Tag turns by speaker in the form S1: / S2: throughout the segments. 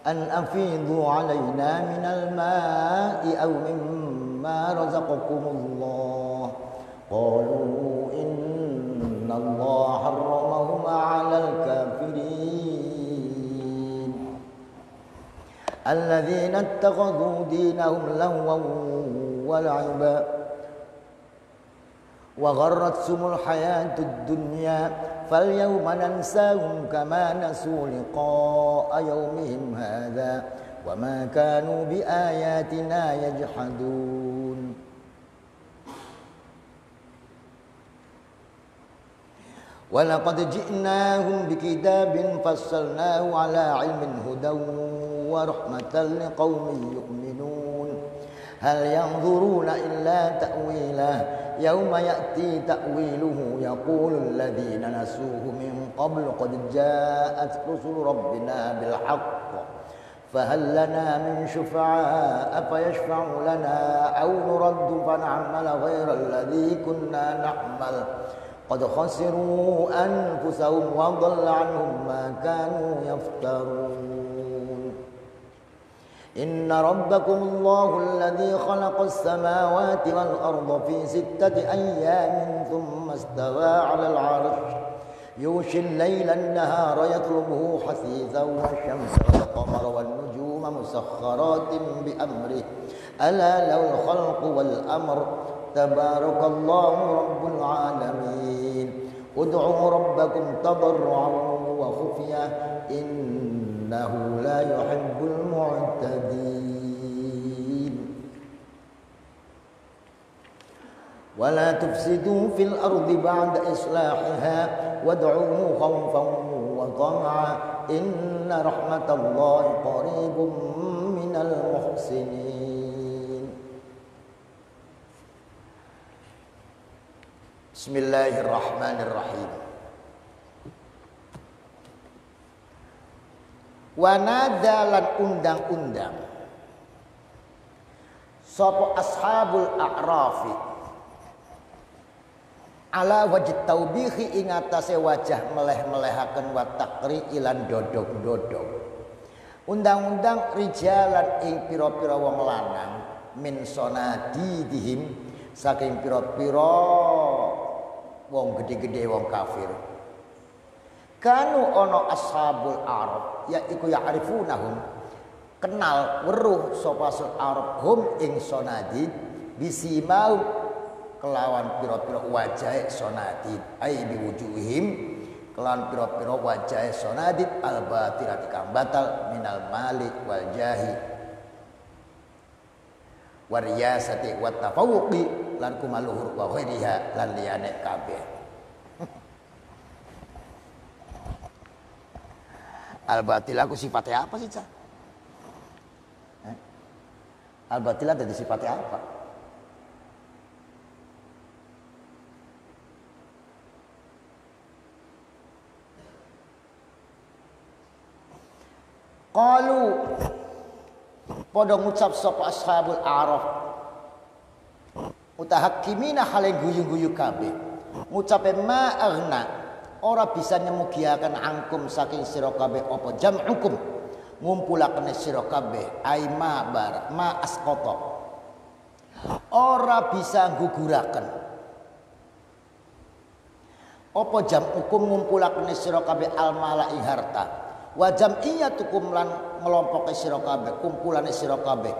S1: أن أفيضوا علينا من الماء أو مما رزقكم الله قالوا إن الله حرمهما على الكافرين الذين اتخذوا دينهم لهوا ولعبا وغرتهم الحياة الدنيا فاليوم ننساهم كما نسوا لقاء يومهم هذا وما كانوا بآياتنا يجحدون ولقد جئناهم بكتاب فصلناه على علم هدى ورحمة لقوم يؤمنون هل ينظرون إلا تأويله يوم يأتي تأويله يقول الذين نسوه من قبل قد جاءت رسل ربنا بالحق فهل لنا من شفعاء فيشفعوا لنا أو نرد فنعمل غير الذي كنا نعمل قد خسروا أنفسهم وضل عنهم ما كانوا يفترون إن ربكم الله الذي خلق السماوات والأرض في 6 أيام ثم استوى على العرش يغشي الليل النهار يطلبه حثيثا والشمس والقمر والنجوم مسخرات بأمره ألا له الخلق والأمر تبارك الله رب العالمين ادعوا ربكم تضرعا وخفيا إنه لا يحب المعتدين ولا تفسدوا في الأرض بعد إصلاحها وادعوه خوفا وطمعا إن رحمة الله قريب من المحسنين بسم الله الرحمن الرحيم Wanada lan undang-undang sapa ashabul a'rafi ala wajh taubihi ing atase wajah meleh-melehaken wa takri ilan dodok-dodok undang-undang rijalan ing pira-pira wong lanang min sonadidihim saking pira-pira wong gede-gede wong kafir kanu ono ashabul arab ya iku ya'rifunahum kenal weruh sapa arab hum ing sonadid bisimau kelawan pira-pira wajahe sonadid ai biwujuhim kelawan pira-pira wajahe sonadid albatirati kang batal minal mali wal jahi wariyasati wat tafawuqi lan kumaluhur wa ghairiha lan liyane kabeh Al-batilah aku sifatnya apa sih, Cak? Al-batilah dari sifatnya apa? Qalu padha ngucap sapa ashabul a'raf mutahakkimina hale guyu-guyu kabeh ngucape ma aghna ora bisa nyemugiaken angkum saking sira kabeh apa jam'ukum ngumpulakene sira kabeh aima bar ma asqata ora bisa guguraken apa jam'ukum ngumpulakene sira kabeh almala ing harta wa jam'iyatukum lan ngelompoke sira kabeh kumpulane sira kabeh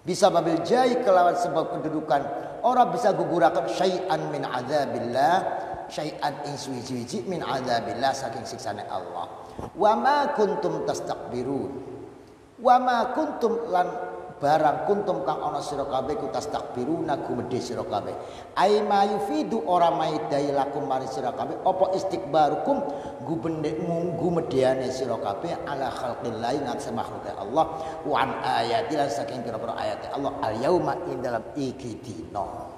S1: bisa babil jai kelawan sebab kedudukan ora bisa guguraken syai'an min adzabillah syai'an ing suwi-suwi min adzabillah saking siksane Allah wa ma kuntum tastakbirun wa ma kuntum lan barang kuntum kang ana sira kabeh ku tastakbiruna gumedhe sira kabeh ai ma yufidu ora maidai lakum mari sira kabeh apa istikbarukum gumedheane sira kabeh ala khalqillahi ngatasi makhluk Allah wa an ayati lan saking pira-pira ayat Allah al yauma ing dalam iki dina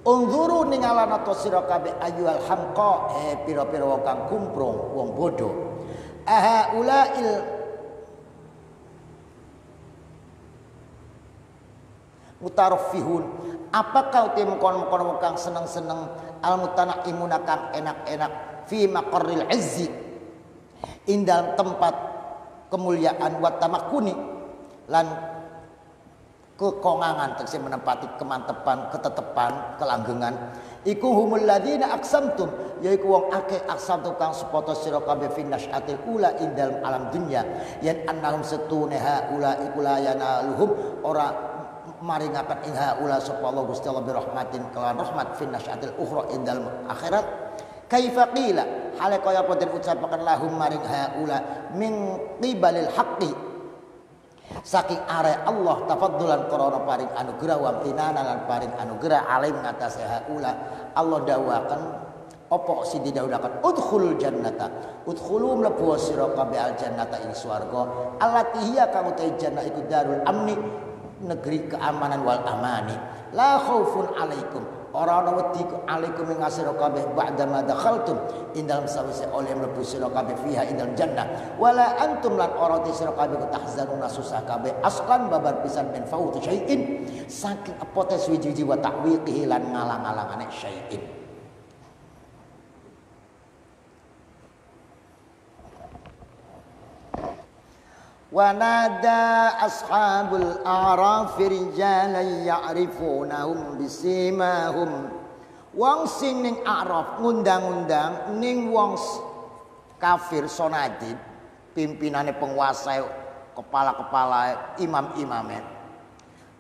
S1: unzuru ningalana to sira kabeh ayyuhal hamqa pira-pira wong kang kumprung wong bodoh ulail mutarafihun apakah uti mengkon kang seneng-seneng al-mutana'imuna kang enak-enak fi maqarril izzi indal tempat kemuliaan wa tamakkuni lan kekongangan tegese menempati kemantepan, ketetepan, kelanggengan iku humul ladzina aqsamtum yaiku wong akeh aqsamtum kang sepoto sira kabeh fin nasyatil ula indal alam dunya yen annahum setuneha ula iku la yanaluhum ora maringaken ing haula sapa Allah Gusti Allah bi rahmatin kelawan rahmat fin nasyatil ukhra indal akhirat kaifa qila hale kaya apa den ucapaken lahum maring haula min qibalil haqqi saking are Allah tafaddulan korona paring anugerah wa amtinana lan paring anugerah alim ngatasi haula Allah dawakan opo si didawudaken udkhulul jannata udkhulu mlebu sira kabeh al jannata ing swarga allati hiya kang utai jannah iku darul amni negeri keamanan wal amani la khaufun alaikum ora ana wedi alaikum ing asira kabeh ba'da ma dakhaltum indal sawise oleh mlebu sira kabeh fiha indal jannah wala antum lan ora te sira kabeh tahzanuna susah kabeh aslan babar pisan min fauti syai'in saking apotes wiji wa ta'wiqihi lan ngalang-alangane syai'in. Wa nada ashabul a'raf rijalan ya'rifunahum bisimahum wong sing ning a'raf ngundang-undang ning wong kafir sonadid pimpinane penguasa kepala-kepala imam-imamen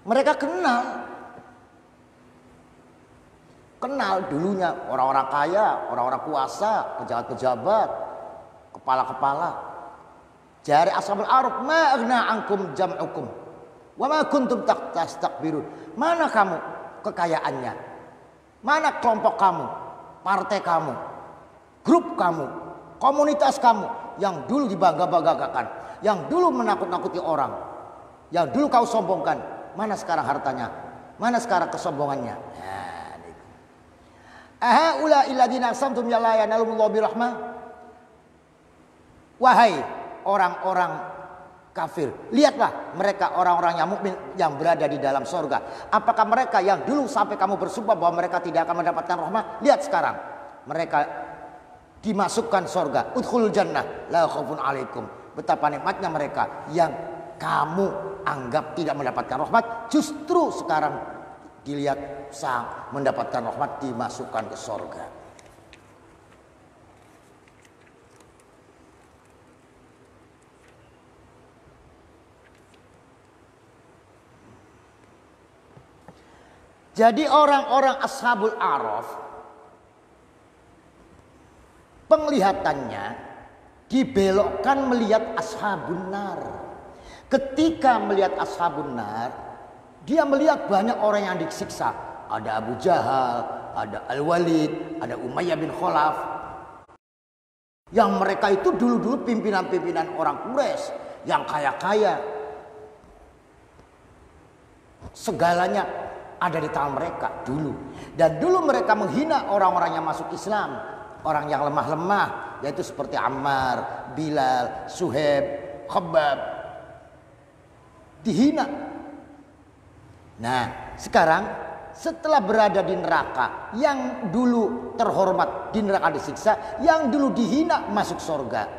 S1: mereka kenal dulunya orang-orang kaya, orang-orang kuasa, pejabat-pejabat, kepala-kepala. Jari ashabul a'raf ma aghna ankum jam'ukum wa ma kuntum tastakbirun. Mana kamu kekayaannya? Mana kelompok kamu? Partai kamu? Grup kamu? Komunitas kamu yang dulu dibangga-banggakan, yang dulu menakut-nakuti orang, yang dulu kau sombongkan. Mana sekarang hartanya? Mana sekarang kesombongannya? Aha ula illadina aqsamtum ya la yanalumullahu birahmah. Wahai orang-orang kafir, lihatlah mereka orang-orang yang mukmin yang berada di dalam surga. Apakah mereka yang dulu sampai kamu bersumpah bahwa mereka tidak akan mendapatkan rahmat? Lihat sekarang mereka dimasukkan surga. Udkhulul jannah la khaufun alaikum. Betapa nikmatnya mereka yang kamu anggap tidak mendapatkan rahmat, justru sekarang dilihat sang mendapatkan rahmat, dimasukkan ke surga. Jadi orang-orang ashabul a'raf penglihatannya dibelokkan melihat ashabun nar. Ketika melihat ashabun nar, dia melihat banyak orang yang disiksa. Ada Abu Jahal, ada Al-Walid, ada Umayyah bin Khalaf. Yang mereka itu dulu-dulu pimpinan-pimpinan orang Quraisy yang kaya-kaya. Segalanya ada di tangan mereka dulu. Dan dulu mereka menghina orang-orang yang masuk Islam. Orang yang lemah-lemah. Yaitu seperti Ammar, Bilal, Suhaib, Khabbab. Dihina. Nah sekarang setelah berada di neraka, yang dulu terhormat di neraka disiksa, yang dulu dihina masuk surga.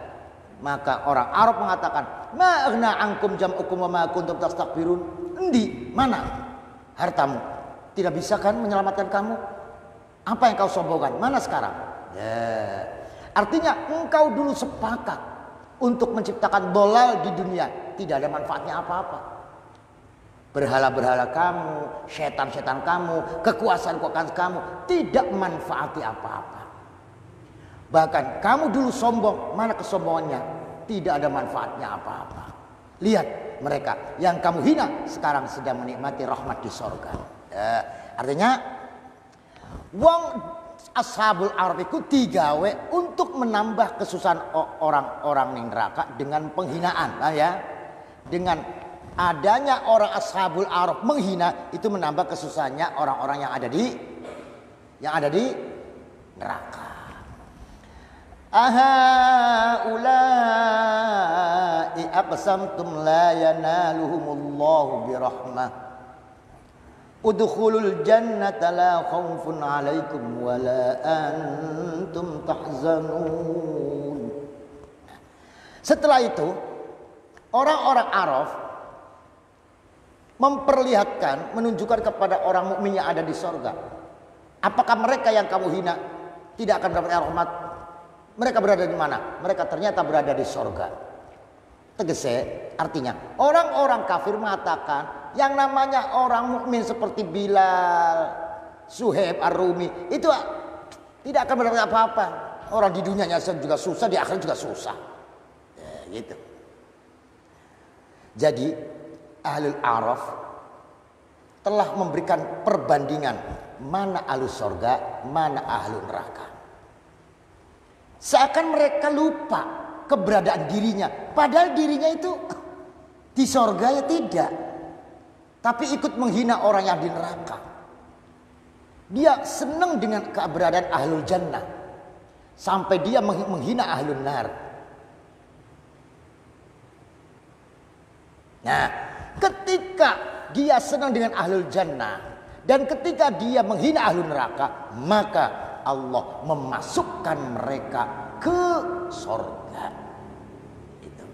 S1: Maka orang Arab mengatakan, ma aghna ankum jam'ukum wa ma kuntum tastakbirun. Endi, mana hartamu? Tidak bisa kan menyelamatkan kamu? Apa yang kau sombongkan? Mana sekarang? Ya. Artinya engkau dulu sepakat untuk menciptakan dolal di dunia. Tidak ada manfaatnya apa-apa. Berhala-berhala kamu, setan-setan kamu, kekuasaan-kekuasaan kamu tidak manfaati apa-apa. Bahkan kamu dulu sombong, mana kesombongannya? Tidak ada manfaatnya apa-apa. Lihat mereka yang kamu hina sekarang sedang menikmati rahmat di surga. Artinya wong ashabul a'raf itu digawe untuk menambah kesusahan orang-orang di neraka dengan penghinaan, ya. Dengan adanya orang ashabul a'raf menghina itu menambah kesusahannya orang-orang yang ada di neraka. Aha ulai aqsamtum la yanaluhumullahu birahmah Udkhulul jannata la khaufun 'alaikum wa la antum tahzanun. Setelah itu orang-orang Araf memperlihatkan, menunjukkan kepada orang mukmin yang ada di sorga. Apakah mereka yang kamu hina tidak akan mendapat rahmat? Mereka berada di mana? Mereka ternyata berada di sorga. Tegese artinya orang-orang kafir mengatakan yang namanya orang mukmin seperti Bilal, Suhaib Ar-Rumi itu tidak akan mendapat apa-apa. Orang di dunianya juga susah, di akhirat juga susah. Ya, gitu. Jadi Ahlul Araf telah memberikan perbandingan mana ahlus sorga, mana ahlul neraka. Seakan mereka lupa keberadaan dirinya, padahal dirinya itu di sorga ya tidak, tapi ikut menghina orang yang di neraka. Dia senang dengan keberadaan ahlul jannah sampai dia menghina ahlul nar. Nah, ketika dia senang dengan ahlul jannah dan ketika dia menghina ahlul neraka, maka Allah memasukkan mereka ke sorga. Itu.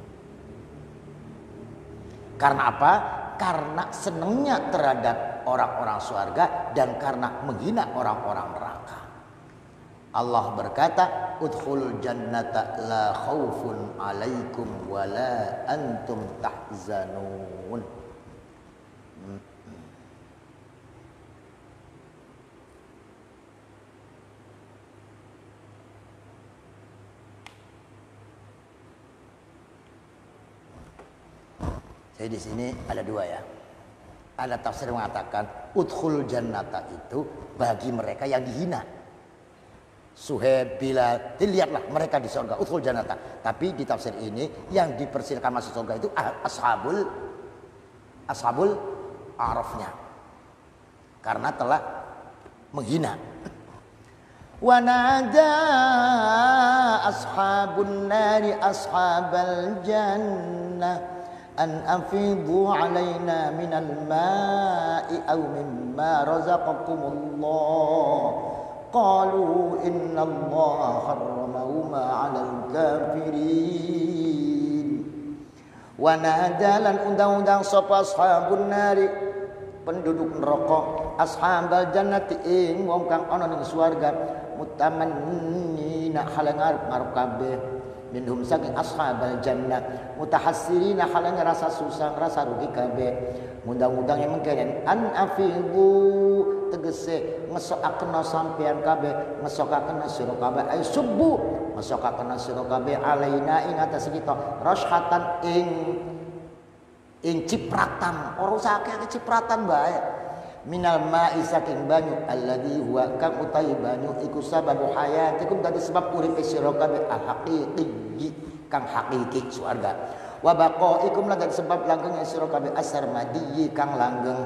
S1: Karena apa? Karena senangnya terhadap orang-orang surga dan karena menghina orang-orang neraka. Allah berkata, udkhulul jannata la khaufun 'alaikum wa la antum tahzanun. Jadi di sini ada dua ya. Ada tafsir mengatakan udkhul jannata itu bagi mereka yang dihina. Suhaib, Bilal, dilihatlah mereka di surga, udkhul jannata. Tapi di tafsir ini yang dipersilakan masuk surga itu ashabul arafnya. Karena telah menghina. Wa nada ashabun nari ashabal jannah an afidu alaina minal ma'i aw mimma razaqakumullah qalu innallaha harramahuma 'alal kafirin. Wa nadalan undang-undang sapa ashabun nari penduduk neraka ashabal jannati ing wong kang ana ning swarga mutamannina halang ngarep kabeh minhum saking ashabal jannah mutahassirina halang rasa susah rasa rugi kabeh ngundang-undang yang mengkenen an afidu tegese ngesokaken sampean kabeh ngesokaken sira kabeh ay subuh ngesokaken sira kabeh alaina ing atas kita rashatan ing cipratan ora usah akeh cipratan bae minal ma'i saking banyu alladzi huwa kang utahi banyu iku sababu hayatikum dadi sebab urip sira kabeh al-haqiqi kang hakiki swarga wa baqaikum lan sebab langgeng sira kabeh asarmadi kang langgeng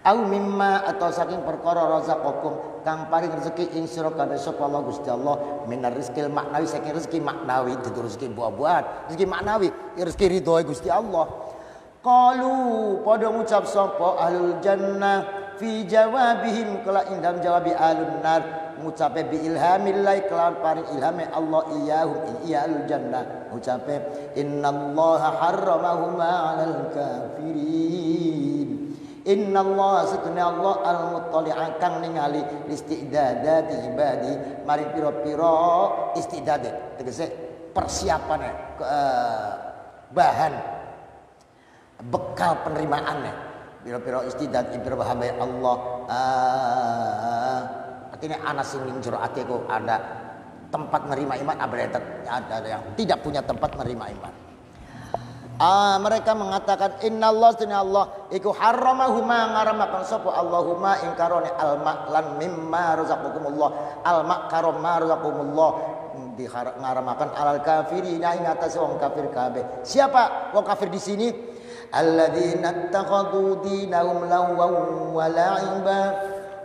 S1: au mimma atau saking perkara razaqakum kang paring rezeki ing sira kabeh sapa Allah Gusti Allah minar rizqil maknawi saking rezeki maknawi dudu rezeki buah-buahan rezeki maknawi rezeki ridho Gusti Allah. Qalu pada ngucap sapa ahlul jannah fi jawabihim kala indam jawabi ahlun nar ngucape bi ilhamillah kelawan paring ilhame Allah iyahum iya ahlul jannah ngucape innallaha harramahuma 'alal kafirin. Innallaha satuna Allah al-muttali'a kang ningali istidadati ibadi maring pira-pira istidad tegese persiapane bahan bekal penerimaannya biro-biro istidad ibro hamba Allah artinya anak sing njero atiku ada tempat menerima iman ada yang tidak punya tempat menerima iman. Mereka mengatakan innallaha sunna Allah iku harramahuma ngaramakan sapa Allahumma ing karone alma lan mimma razaqakumullah alma karom ma razaqakumullah ngaramakan alal kafirina ing atas wong kafir kabeh. Siapa wong kafir di sini? Alladzina ittakhadhu dinahum lawan wa la'iba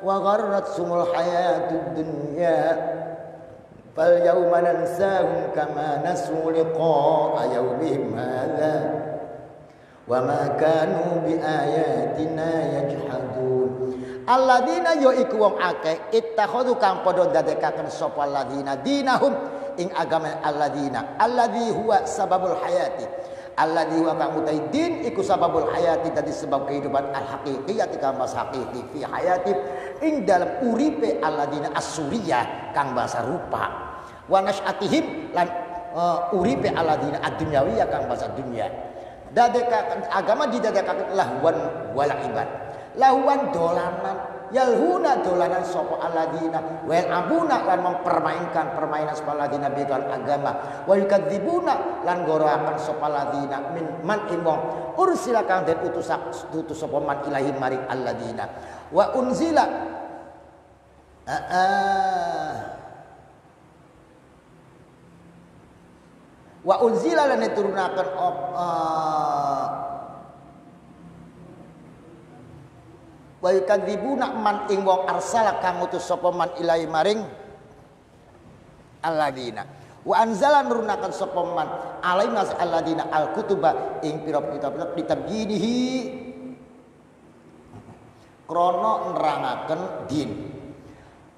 S1: wa gharratsumul hayatud dunya fal yawma nansahum kama nasu liqa'a yawmihim hadha wa ma kanu bi ayatina yajhadun. alladzina yo iku wong akeh ittakhadhu kang padha dadekaken sapa alladzina dinahum ing agama alladzina alladzi huwa sababul hayati alladzi huwa kang utai din iku sababul hayati dadi sebab kehidupan al haqiqiyati kang mas haqiqi fi hayati ing dalam uripe alladzina as-suriyah kang bahasa rupa wa nasyatihim lan uripe alladzina ad-dunyawiyah kang bahasa dunya dadekaken agama didadekaken lahwan wal ibad lahuan dolanan yalhuna dolanan sapa alladzina wa abuna lan mempermainkan permainan sapa alladzina bikan agama wa yukadzibuna lan goroaken sapa alladzina min man imong ursila kang den utus sapa man ilahi maring alladzina wa unzila wa unzila lan diturunaken wa yukadzibuna man ing wong arsala kang ngutus sapa man ilahi maring alladzina wa anzala nurunaken sapa man alaihim alladzina alkutuba ing pira-pira kitab ginihi krana nerangaken din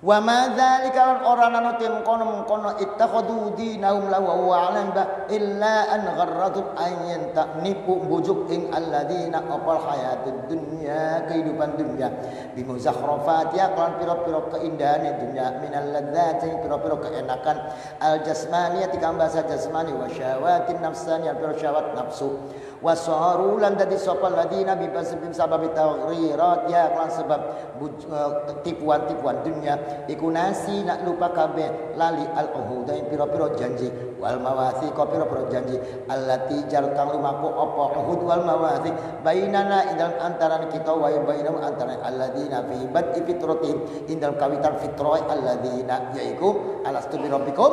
S1: wa madzalika lan ora ana mengkono ittakhadhu dinahum lahu wa alam ba illa an gharratu ayyan nipu bujuk ing alladzina opal hayatud dunya kehidupan dunya bi muzakhrafatiha kan pira-pira keindahan dunya minal ladzati pira-pira keenakan al jasmaniyati kang bahasa jasmani wa syawatin nafsaniyah pira syawat nafsu wasaru lan dadi sapa ladina bi sabab taghrirat ya kan sebab tipuan-tipuan dunia iku nasi nak lupa kabeh lali al uhuda pira-pira janji wal mawasi ko pira-pira janji allati jar kang lumaku apa uhud wal mawasi bainana indal antara kita wa bainahum antara alladina fi bad'i fitratihim indal kawitan fitrah alladina yaiku alastu bi rabbikum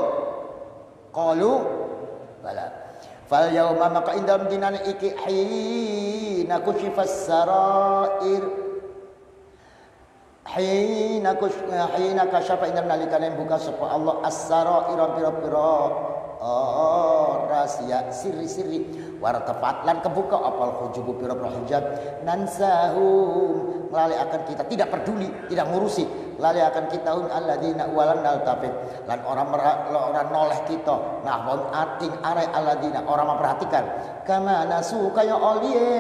S1: qalu bala fal yauma maka indam dinane iki hina kusyifas sarair hina kasyafa indam nalikane buka sapa Allah as-sarair pira-pira rahasia siri-siri wartafat lan kebuka apal hujubu pira-pira hijab nansahum lali akan kita tidak peduli tidak ngurusi lali akan kita alladzina walan naltafit lan orang noleh kita nah mon ating are alladzina orang memperhatikan kama nasu kaya oliye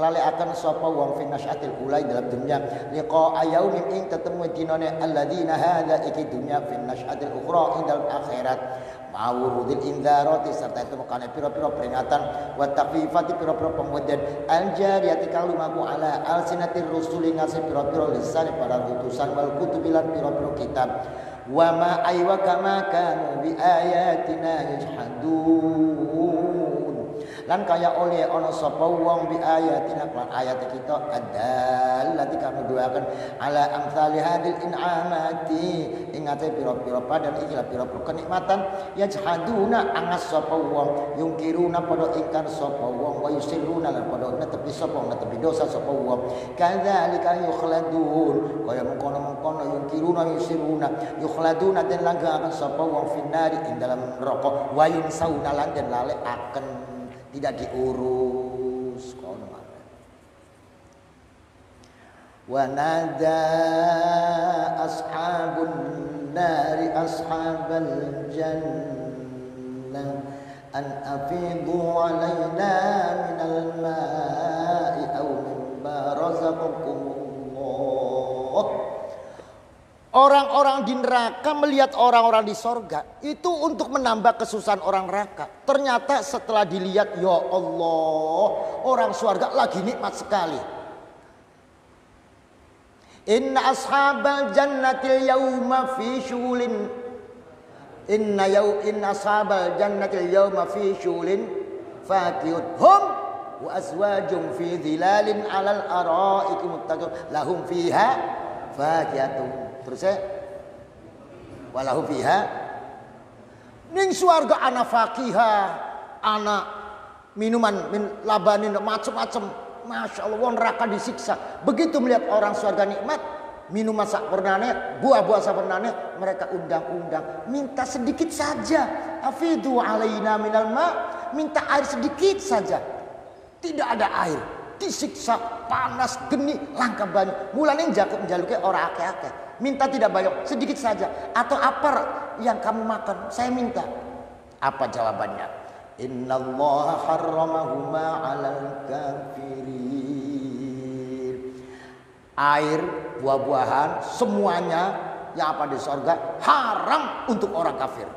S1: lali akan sapa wong fi nasyatil ulai dalam dunya liqa ayaumin ing ketemu dinane alladzina hada iki dunya fi nasyatil ukhra ing dalam akhirat mawurudil indarati serta itu makane pira-pira peringatan wa taqifati pira-pira pemudhan aljariyati kang lumaku ala alsinatir rusuli ngasih pira-pira lisan para utusan wal kutubilan pira-pira kitab wa ma aywa kama kanu bi ayatina yajhadun lan kaya oleh ana sapa wong bi ayatina lan ayat kita adallati kami doakan ala amsali hadil in'amati ingate pira-pira padan iki pira-pira kenikmatan yajhaduna angas sapa wong yungkiruna padha ingkar sapa wong wa yusiruna lan padha netepi sapa netepi dosa sapa wong kadzalika yukhladun kaya mengkono-mengkono yungkiruna yusiruna yukhladuna den langgakan sapa wong finari ing dalam neraka wa yunsauna lan den lale akan tidak diurus kono wa nada ashabun nari ashabal jannah an afidu alaina minal ma'i aw mimma razaqakumullah. Orang-orang di neraka melihat orang-orang di sorga itu untuk menambah kesusahan orang neraka. Ternyata setelah dilihat, ya Allah, orang surga lagi nikmat sekali. Inna ashabal jannatil yawma fi syulin. Inna ashabal jannatil yawma fi syulin fakihun hum wa azwajum fi dhilalin alal araiki muttaqun lahum fiha fakiyatun. Terus walahu fiha ning swarga ana fakihah, ana minuman min labanin macam-macam. Masya Allah, wong neraka disiksa. Begitu melihat orang surga nikmat, minuman sak pernane, buah-buah sak pernane, mereka undang-undang, minta sedikit saja. Afidu alaina minal ma, minta air sedikit saja. Tidak ada air. disiksa panas geni langka banyak. Mulane njaluke ora akeh-akeh. Minta tidak banyak, sedikit saja. Atau apa yang kamu makan, saya minta. Apa jawabannya? Innallaha harramahuma 'alal kafirin. Air, buah-buahan, semuanya yang apa di sorga haram untuk orang kafir.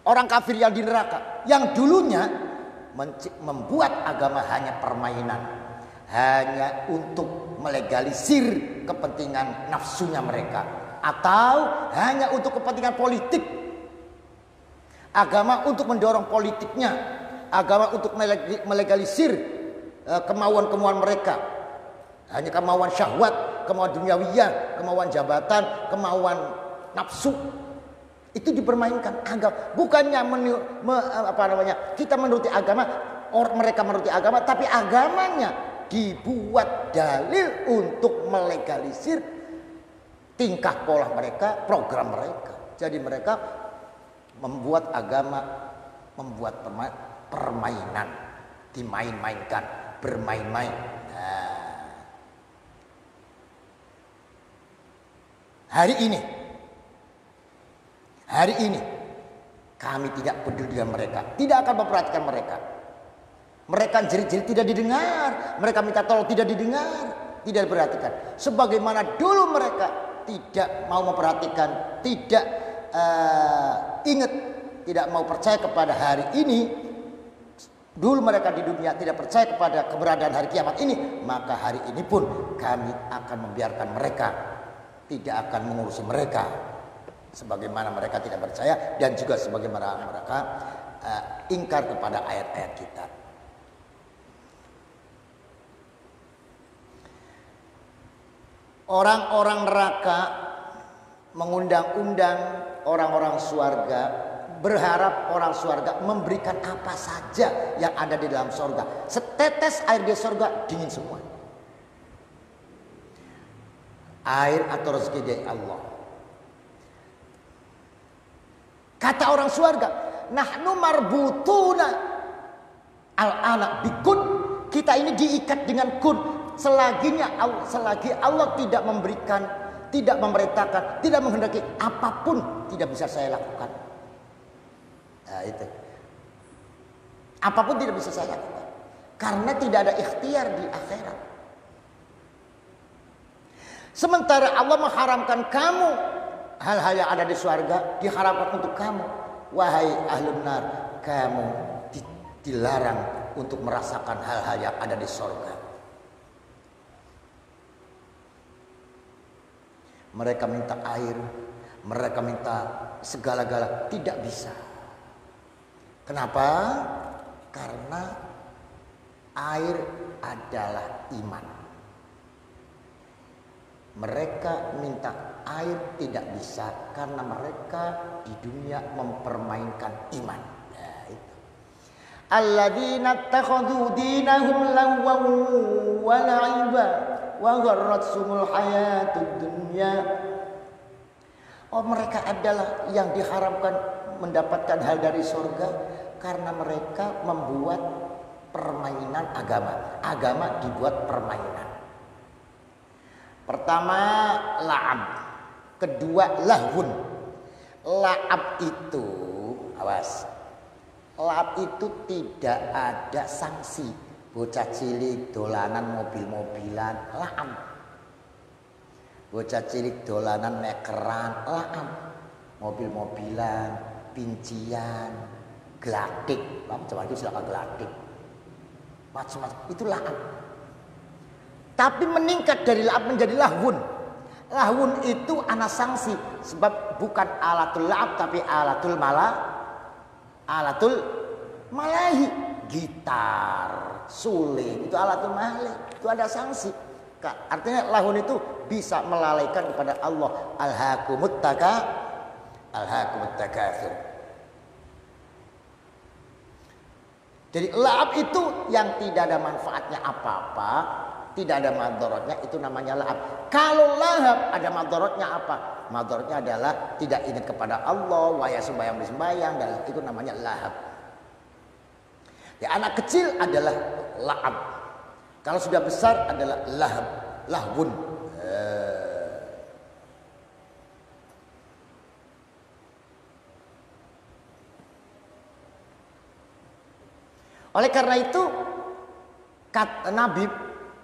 S1: Orang kafir yang di neraka, yang dulunya membuat agama hanya permainan, hanya untuk melegalisir kepentingan nafsunya mereka, atau hanya untuk kepentingan politik. Agama untuk mendorong politiknya, agama untuk melegalisir kemauan-kemauan mereka, hanya kemauan syahwat, kemauan duniawiyah, kemauan jabatan, kemauan nafsu. Itu dipermainkan agama, bukannya kita menuruti agama, mereka menuruti agama, tapi agamanya dibuat dalil untuk melegalisir tingkah pola mereka, program mereka. Jadi mereka membuat agama, membuat permainan, dimain-mainkan, bermain-main. Nah, hari ini kami tidak peduli dengan mereka, tidak akan memperhatikan mereka. Mereka jerit-jerit tidak didengar, mereka minta tolong tidak didengar, tidak diperhatikan. Sebagaimana dulu mereka tidak mau memperhatikan, tidak ingat, tidak mau percaya kepada hari ini. Dulu mereka di dunia tidak percaya kepada keberadaan hari kiamat ini, maka hari ini pun kami akan membiarkan mereka, tidak akan mengurusi mereka. Sebagaimana mereka tidak percaya dan juga sebagaimana mereka ingkar kepada ayat-ayat kita. Orang-orang neraka mengundang-undang orang-orang surga, berharap orang surga memberikan apa saja yang ada di dalam surga. Setetes air di surga dingin semua. Air atau rezeki dari Allah. Kata orang surga, nahnu marbutuna al-ana bikun. Kita ini diikat dengan kun. Selagi Allah tidak memberikan, tidak memerintahkan, tidak menghendaki, apapun tidak bisa saya lakukan. Nah, itu. Apapun tidak bisa saya lakukan. Karena tidak ada ikhtiar di akhirat. Sementara Allah mengharamkan kamu hal-hal yang ada di surga, diharapkan untuk kamu. Wahai ahlun nar, kamu dilarang untuk merasakan hal-hal yang ada di surga. Mereka minta air, mereka minta segala-gala, tidak bisa. Kenapa? Karena air adalah iman. Mereka minta air tidak bisa karena mereka di dunia mempermainkan iman. Nah, itu. Alladzina takhadhu dinahum lawwan wa la'iba wa gharratsumul hayatud dunya. Oh, mereka adalah yang diharamkan mendapatkan hal dari surga karena mereka membuat permainan agama. Agama dibuat permainan. Pertama la'ab, kedua lahun. La'ab itu, awas, la'ab itu tidak ada sanksi. Bocah cilik dolanan mobil-mobilan, la'ab. Bocah cilik dolanan mekeran, la'ab. Mobil-mobilan, pincian, gelatik, macam-macam itu silakan gelatik. Macam-macam itu la'ab. Tapi meningkat dari la'ab menjadi lahun. Lahun itu ana sanksi. Sebab bukan alatul la'ab tapi alatul malahi. Gitar, suling, itu alatul malahi. Itu ada sanksi. Artinya lahun itu bisa melalaikan kepada Allah. Alhaakumut takatsur. Jadi la'ab itu yang tidak ada manfaatnya apa-apa, tidak ada madaratnya, itu namanya lahab. Kalau lahab ada madaratnya apa? Madaratnya adalah tidak ingat kepada Allah, waya sembahyang dan itu namanya lahab. Ya, anak kecil adalah lahab. Kalau sudah besar adalah lahwun. Oleh karena itu Nabi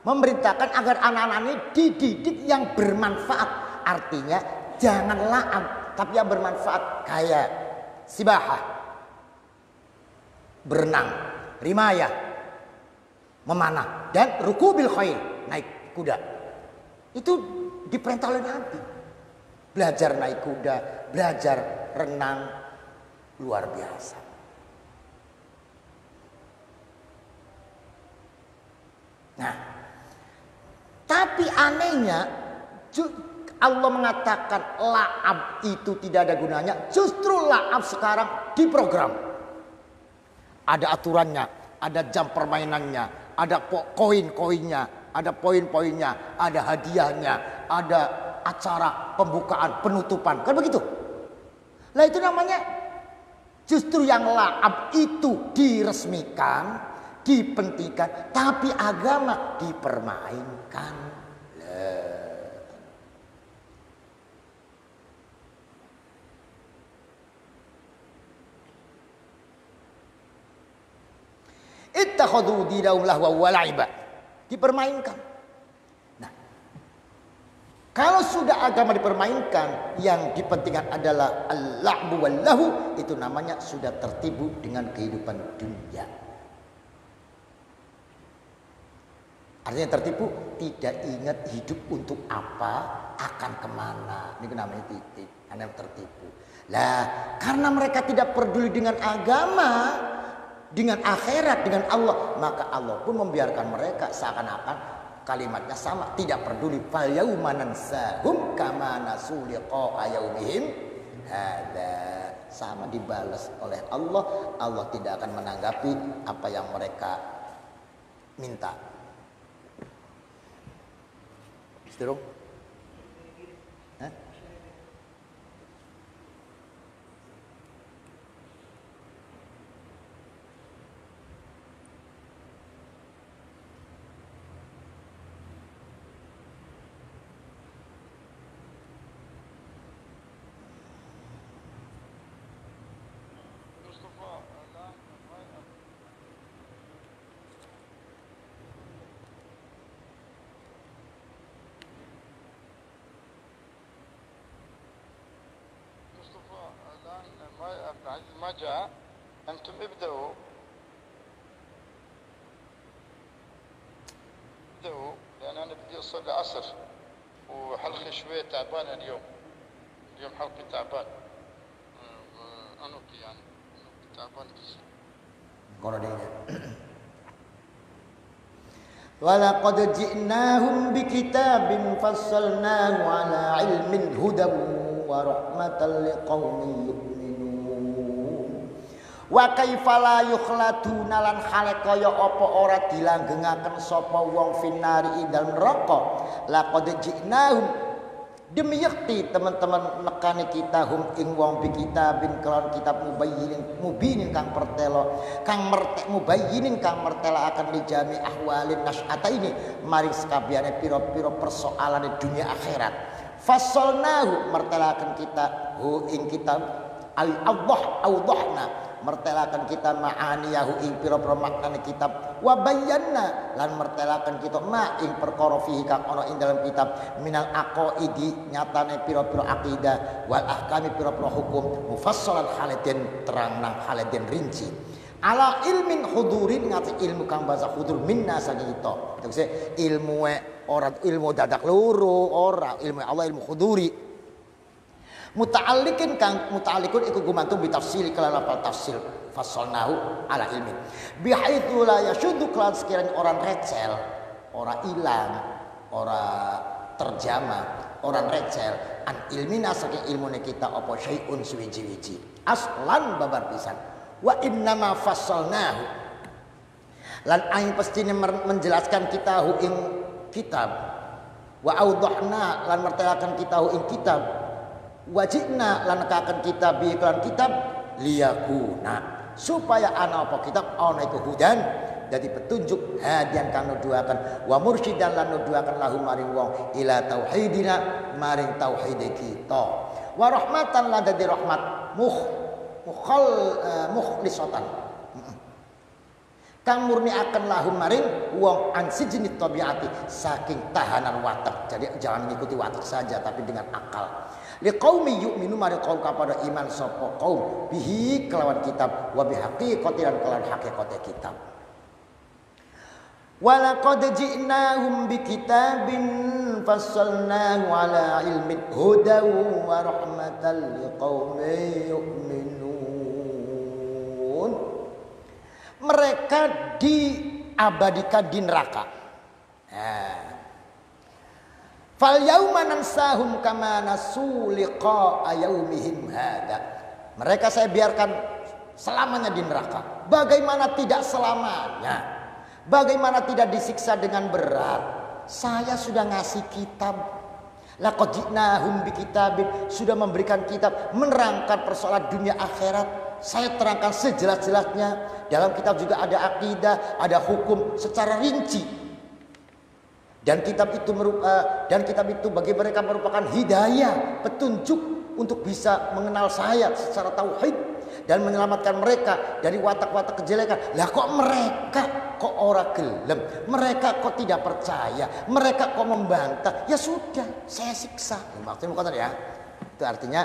S1: memerintahkan agar anak-anak ini dididik yang bermanfaat. Artinya jangan la'ab, tapi yang bermanfaat. Kayak sibahah, berenang, rimaya, memanah, dan rukubil khail, naik kuda. Itu diperintah oleh Nabi. Belajar naik kuda, belajar renang, luar biasa. Nah, tapi anehnya Allah mengatakan la'ab itu tidak ada gunanya. Justru la'ab sekarang diprogram. Ada aturannya, ada jam permainannya, ada koin-koinnya, ada poin-poinnya, ada hadiahnya, ada acara pembukaan, penutupan. Kan begitu? Lah itu namanya justru yang la'ab itu diresmikan, dipentingkan, tapi agama dipermainkan. Ittakhadhu dinahum lahwa wa la'iba. Dipermainkan. Nah, kalau sudah agama dipermainkan, yang dipentingkan adalah al-la'bu wal lahu, itu namanya sudah tertipu dengan kehidupan dunia. Artinya tertipu, tidak ingat hidup untuk apa, akan kemana. Ini namanya titik, yang tertipu. Lah, karena mereka tidak peduli dengan agama, dengan akhirat, dengan Allah, maka Allah pun membiarkan mereka seakan-akan kalimatnya sama, tidak peduli. Fal yauma nansahum kama nasu liqa'a yaumihim hadza. Sama dibalas oleh Allah. Allah tidak akan menanggapi apa yang mereka minta. Seterusnya,
S2: ما جاء أنتم ابدأوا لأن أنا بدي أوصل العصر وحلقي شوية تعبان اليوم حلقي تعبان أنوكي يعني تعبان جسمي.
S1: ولقد جئناهم بكتاب فصلناه على علم هدى ورحمة لقوم يؤمنون. Wa kaifa la yukhladuna lan hale kaya apa ora dilanggengaken sapa wong finari ing dalem neraka. Laqad ji'nahum demi yakti teman-teman nekani kita hum ing wong bi kitabin kelawan kitab mubinin kang pertelo kang mertek mubayyinin kang mertela akan dijami ahwalin nasyata ini mari sakabehane pira-pira persoalan dunia akhirat. Fasalnahu mertelakan kita hu ing kitab al-awdahna mertelakan kita ma'aniyahu ing pira-pira maknane kitab wa bayyana lan mertelakan kita ma ing perkara fihi kang ana ing dalam kitab minal aqaidi nyatane pira-pira akidah wal ahkami pira-pira hukum mufassalan haliden terang nang haliden rinci ala ilmin hudurin ngati ilmu kang bahasa hudur minna saking kita tegese ilmu ora ilmu dadak loro ora ilmu Allah ilmu huduri muta'alliqin kang muta'alliqun iku gumantung bitafsir kelawan apa tafsir fasalnahu ala ilmin bihaitsu la yashuddu kelan sekiranya orang recel orang hilang orang terjamah orang recel an ilmina saking ilmune kita apa syai'un suwiji-wiji aslan babar pisan wa innama fasalnahu lan aing pastine menjelaskan kita hu ing kitab wa audhahna lan mertelakan kita hu ing kitab wajibna lan nekaken kita bi iklan kitab liyakuna supaya ana apa kitab ana iku hudan dadi petunjuk hadian kang nuduhaken wa mursyidan lan nuduhaken lahum maring wong ila tauhidina maring tauhid kita wa rahmatan lan dadi rahmat mukhlisatan kang murniaken lahum maring wong an sijnit tabiati saking tahanan watak. Jadi jangan mengikuti watak saja tapi dengan akal. Liqaumi yu'minu mari kaum kapada iman sapa kaum bihi kelawan kitab wa bihaqiqati lan kelawan hakikate kitab. Walaqad ji'nahum bikitabin fassalnahu ala ilmin hudaw wa rahmatan liqaumin yu'minun. Mereka diabadikan di neraka. Fal yauma nansahum kama nasu liqa'a yaumihim hada. Mereka saya biarkan selamanya di neraka. Bagaimana tidak selamanya? Bagaimana tidak disiksa dengan berat? Saya sudah ngasih kitab. Laqad ji'nahum bikitabin, sudah memberikan kitab menerangkan persoalan dunia akhirat. Saya terangkan sejelas-jelasnya. Dalam kitab juga ada akidah, ada hukum secara rinci. Dan kitab itu bagi mereka merupakan hidayah, petunjuk untuk bisa mengenal saya secara tauhid dan menyelamatkan mereka dari watak-watak kejelekan. Lah kok mereka kok ora gelem, mereka kok tidak percaya, mereka kok membantah. Ya sudah, saya siksa. Maksudnya bukan ya. Itu artinya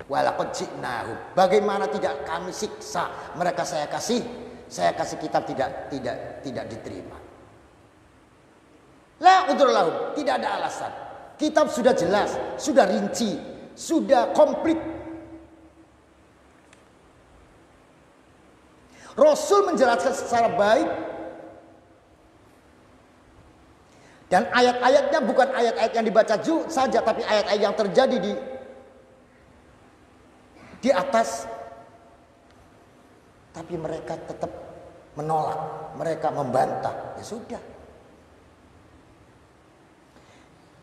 S1: walaqad ji'nahum. Bagaimana tidak kami siksa mereka? Saya kasih kitab tidak diterima. La udzur lahum, tidak ada alasan. Kitab sudah jelas, sudah rinci, sudah komplit. Rasul menjelaskan secara baik. Dan ayat-ayatnya bukan ayat-ayat yang dibaca saja, tapi ayat-ayat yang terjadi di atas. Tapi mereka tetap menolak, mereka membantah. Ya sudah.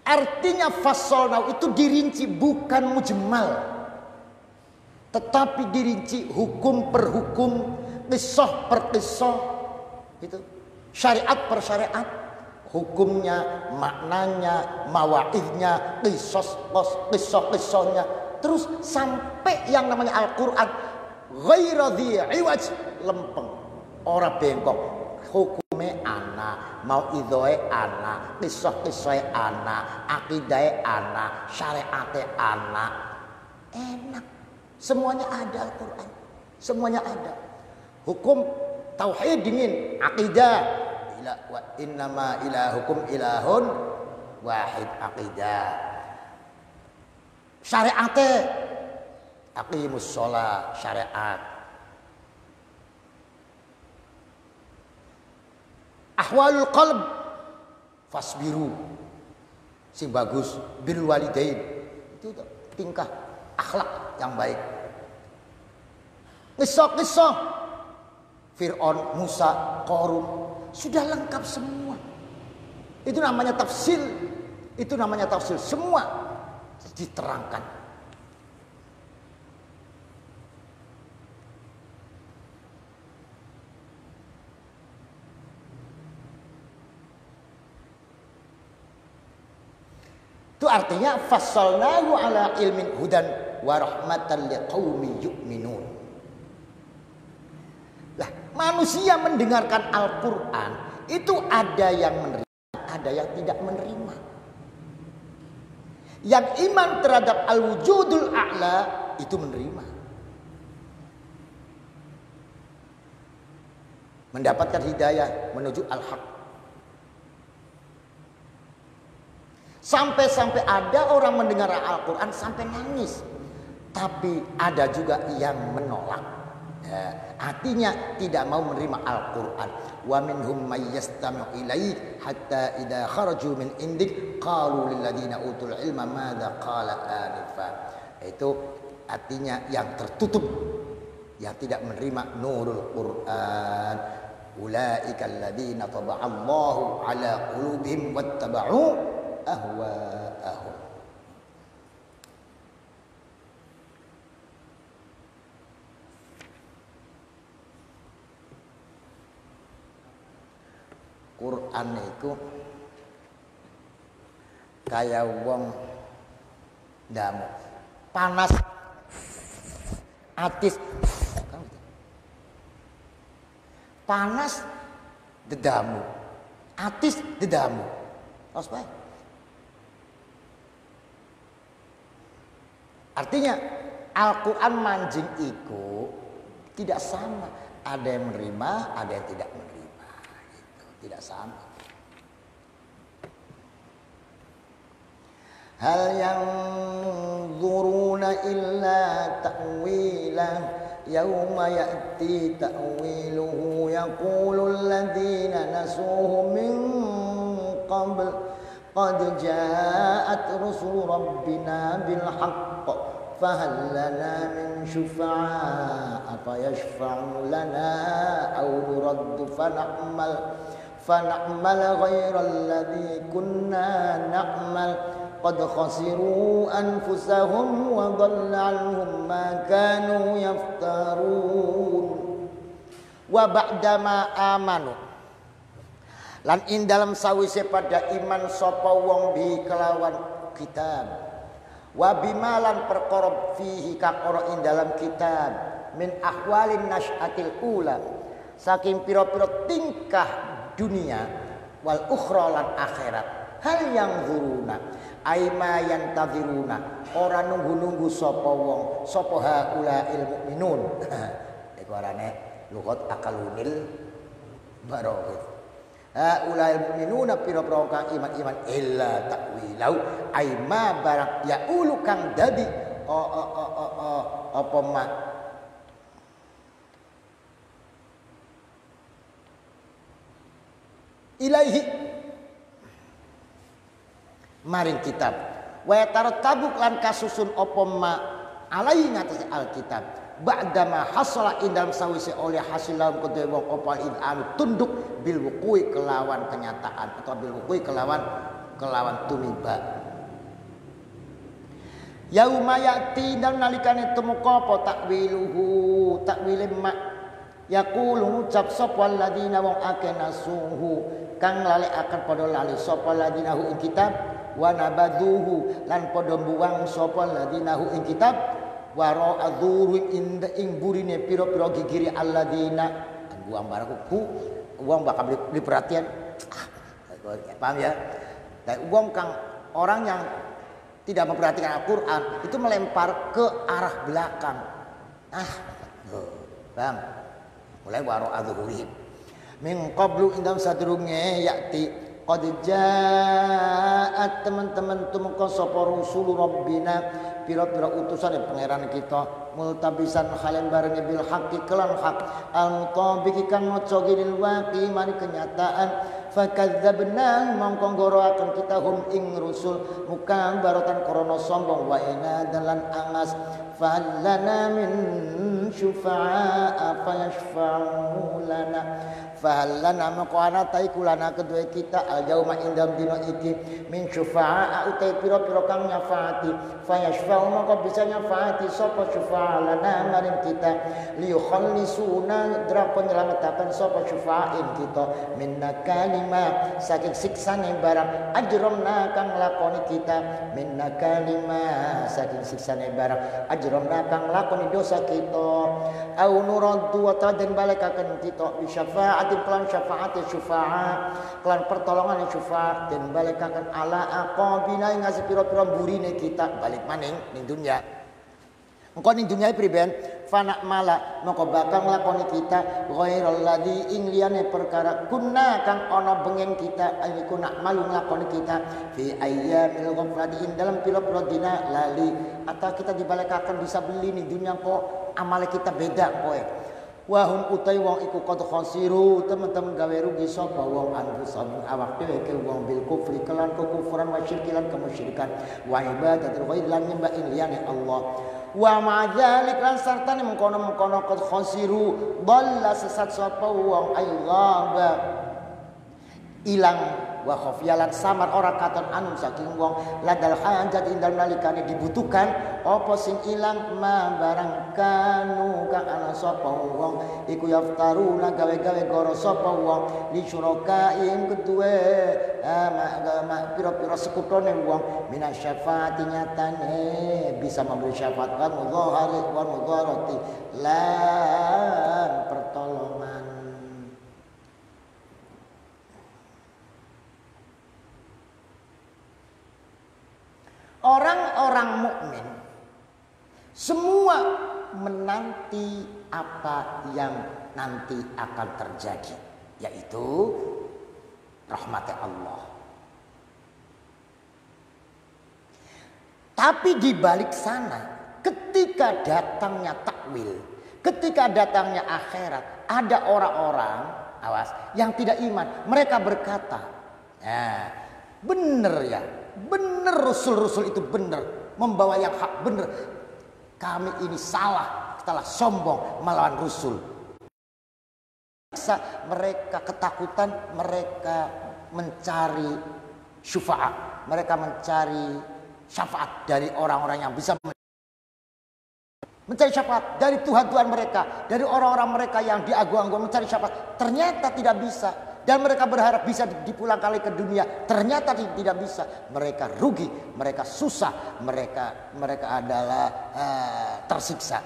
S1: Artinya fassalnau itu dirinci, bukan mujmal. Tetapi dirinci hukum per hukum, qisah per qisah. Itu syariat per syariat. Hukumnya, maknanya, mawaidnya, qisah-qisahnya. Terus sampai yang namanya Al-Quran. Ghaira dhi'iwaj, lempeng. Ora bengkok. Hukume ana, mauidhoe ana, kisah-kisah ana, akidah ana, syariate ana. Enak. Semuanya ada Al-Quran. Semuanya ada. Hukum tauhid dingin, akidah. Wa innama ilahukum ilahun wahid, akidah. Syariate aqimus shalah, syariat. Ahwalul qalb fasbiru, sing bagus birrul walidain, itu tingkah akhlak yang baik. Kisah-kisah Fir'aun, Musa, Qarun sudah lengkap semua. Itu namanya tafsil, semua diterangkan. Itu artinya fassalnahu ala ilmin hudan wa rahmatan liqaumin yu'minun. Lah, manusia mendengarkan Al-Qur'an itu ada yang menerima, ada yang tidak menerima. Yang iman terhadap al-wujudul a'la itu menerima. Mendapatkan hidayah menuju al-haq. Sampai-sampai ada orang mendengar Al-Quran sampai nangis. Tapi ada juga yang menolak. Ya, artinya tidak mau menerima Al-Quran. Wa minhum may yastami'u ilaik hatta idza kharaju min indik qalu lil ladzina utul ilma madza qala anifa. Itu artinya yang tertutup, yang tidak menerima nurul Quran. Ulaika alladzina taba'allahu ala qulubihim wattaba'u ahwa'ahum. Quran iku kaya wong ndamu. Panas atis. Panas dedamu. Atis dedamu. Terus bae. Artinya Al-Quran manjing iku tidak sama. Ada yang menerima, ada yang tidak menerima. Gitu. Tidak sama. Hal yang zuruna illa ta'wilah. Yawma ya'ti ta'wiluhu yaqulul ladhina nasuhu min qabl. Qad ja'at rusul rabbina bil haqq. فهل لنا من شفعاء فيشفعوا لنا أو نرد فنعمل غير الذي كنا نعمل قد خسروا أنفسهم وضل عنهم ما كانوا يفترون وبعدما آمنوا lan ing dalam sawise pada iman sapa wong bi kelawan kitab wa bimalan perkara fihi kakara ing dalam kitab min ahwalin nasyatil ula saking pira-pira tingkah dunia wal ukhra lan akhirat hal yang zuruna aima yang tadhiruna ora nunggu-nunggu sapa wong sapa haula il mukminun iku arane lughat akalunil barokah ulai minuna pira-pira kang iman-iman illa takwilau aima barang yaulu kang dadi apa ma ilaihi maring kitab wa tartabuk lan kasusun apa ma alaihi ngatas alkitab ba'dama hasala ing dalam sawise oleh hasil lawan kedue wong opal idanu tunduk bil wuqui kelawan kenyataan atau bil wuqui kelawan tumiba yauma yati dan nalikane tumeka apa takwiluhu takwile mak yaqulu ucap sapa ladina wong akeh nasuhu kang lalekaken padha lali sapa ladina hu ing kitab wa nabaduhu lan padha buang sapa ladina hu ing kitab waro adzuru ing burine pira-pira gigiri alladina buang baraku uang bakal beli perhatian paham ya uang kang orang yang tidak memperhatikan Al-Quran itu melempar ke arah belakang paham mulai waro adzuri min qablu indam sadurunge yakti qad jaat teman-teman tumeka sapa rusul rabbina pira-pira utusan pangeran kita multabisan halen bareng bil haqqi kelan hak al mutabiqi kan maca lil waqi mari kenyataan fakadzabna mongko ngoroaken kita hum ing rusul muka baratan krana sombong wa ina dalan angas fallana min syufa'a fayashfa'u lana fallana moko ana taikulana kedue kita al yauma indam dina iki min syufa'a utai pira-pira kang nyafaati fayashfa'u moko bisa nyafaati sapa syufa'a lana maring kita liyukhallisuna drap penyelamataken sapa syufa'in kita minna kalima saking siksane barang ajramna kang lakoni kita minna kalima saking siksane barang ajramna kang lakoni dosa kita au nuraddu wa taden balekaken kita bi syafaati kelan syafaati syufa'a kelan pertolongan syufa'a den balekaken ala aqabina ngasih pira-pira burine kita balik maning ning dunya engko ning dunya priben fana mala moko bakal nglakoni kita ghairal ladzi ing liyane perkara kunna kang ana bengen kita aliku nak malu nglakoni kita fi ayyamil ghaflati dalam pira-pira dina lali atau kita dibalekaken bisa beli ning dunya kok amale kita beda kowe wa hum utai wong iku qad khasiru teman-teman gawe rugi sapa wong anfusahum awak dhewe ke wong bil kufri kelan kekufuran wa syirkilan kemusyrikan wa ibadatul ghairi lan nyembah liyane Allah wa ma'dzalik lan sartane mengkono-mengkono qad khasiru dhalla sesat sapa wong ay ghaba ilang wa khafiyalan samar ora katon anum saking wong ladal hajat indal nalikane dibutuhkan apa sing ilang ma barang kanu kang ana sapa wong iku yaftaruna gawe-gawe goro sapa wong li syurakain keduwe pira-pira sekutone wong minasyafaati nyatane bisa memberi syafaat wa mudharati lan pertolongan. Orang-orang mukmin semua menanti apa yang nanti akan terjadi, yaitu rahmat Allah. Tapi di balik sana, ketika datangnya takwil, ketika datangnya akhirat, ada orang-orang awas yang tidak iman. Mereka berkata, nah, benar ya, benar Rasul-Rasul itu benar, membawa yang hak benar. Kami ini salah, telah sombong melawan Rasul. Mereka ketakutan, mereka mencari syufaat, mereka mencari syafaat dari orang-orang yang bisa mencari syafaat dari Tuhan-Tuhan mereka, dari orang-orang mereka yang diagung-agung mencari syafaat. Ternyata tidak bisa. Dan mereka berharap bisa dipulang kali ke dunia. Ternyata tidak bisa. Mereka rugi, mereka susah, mereka adalah tersiksa.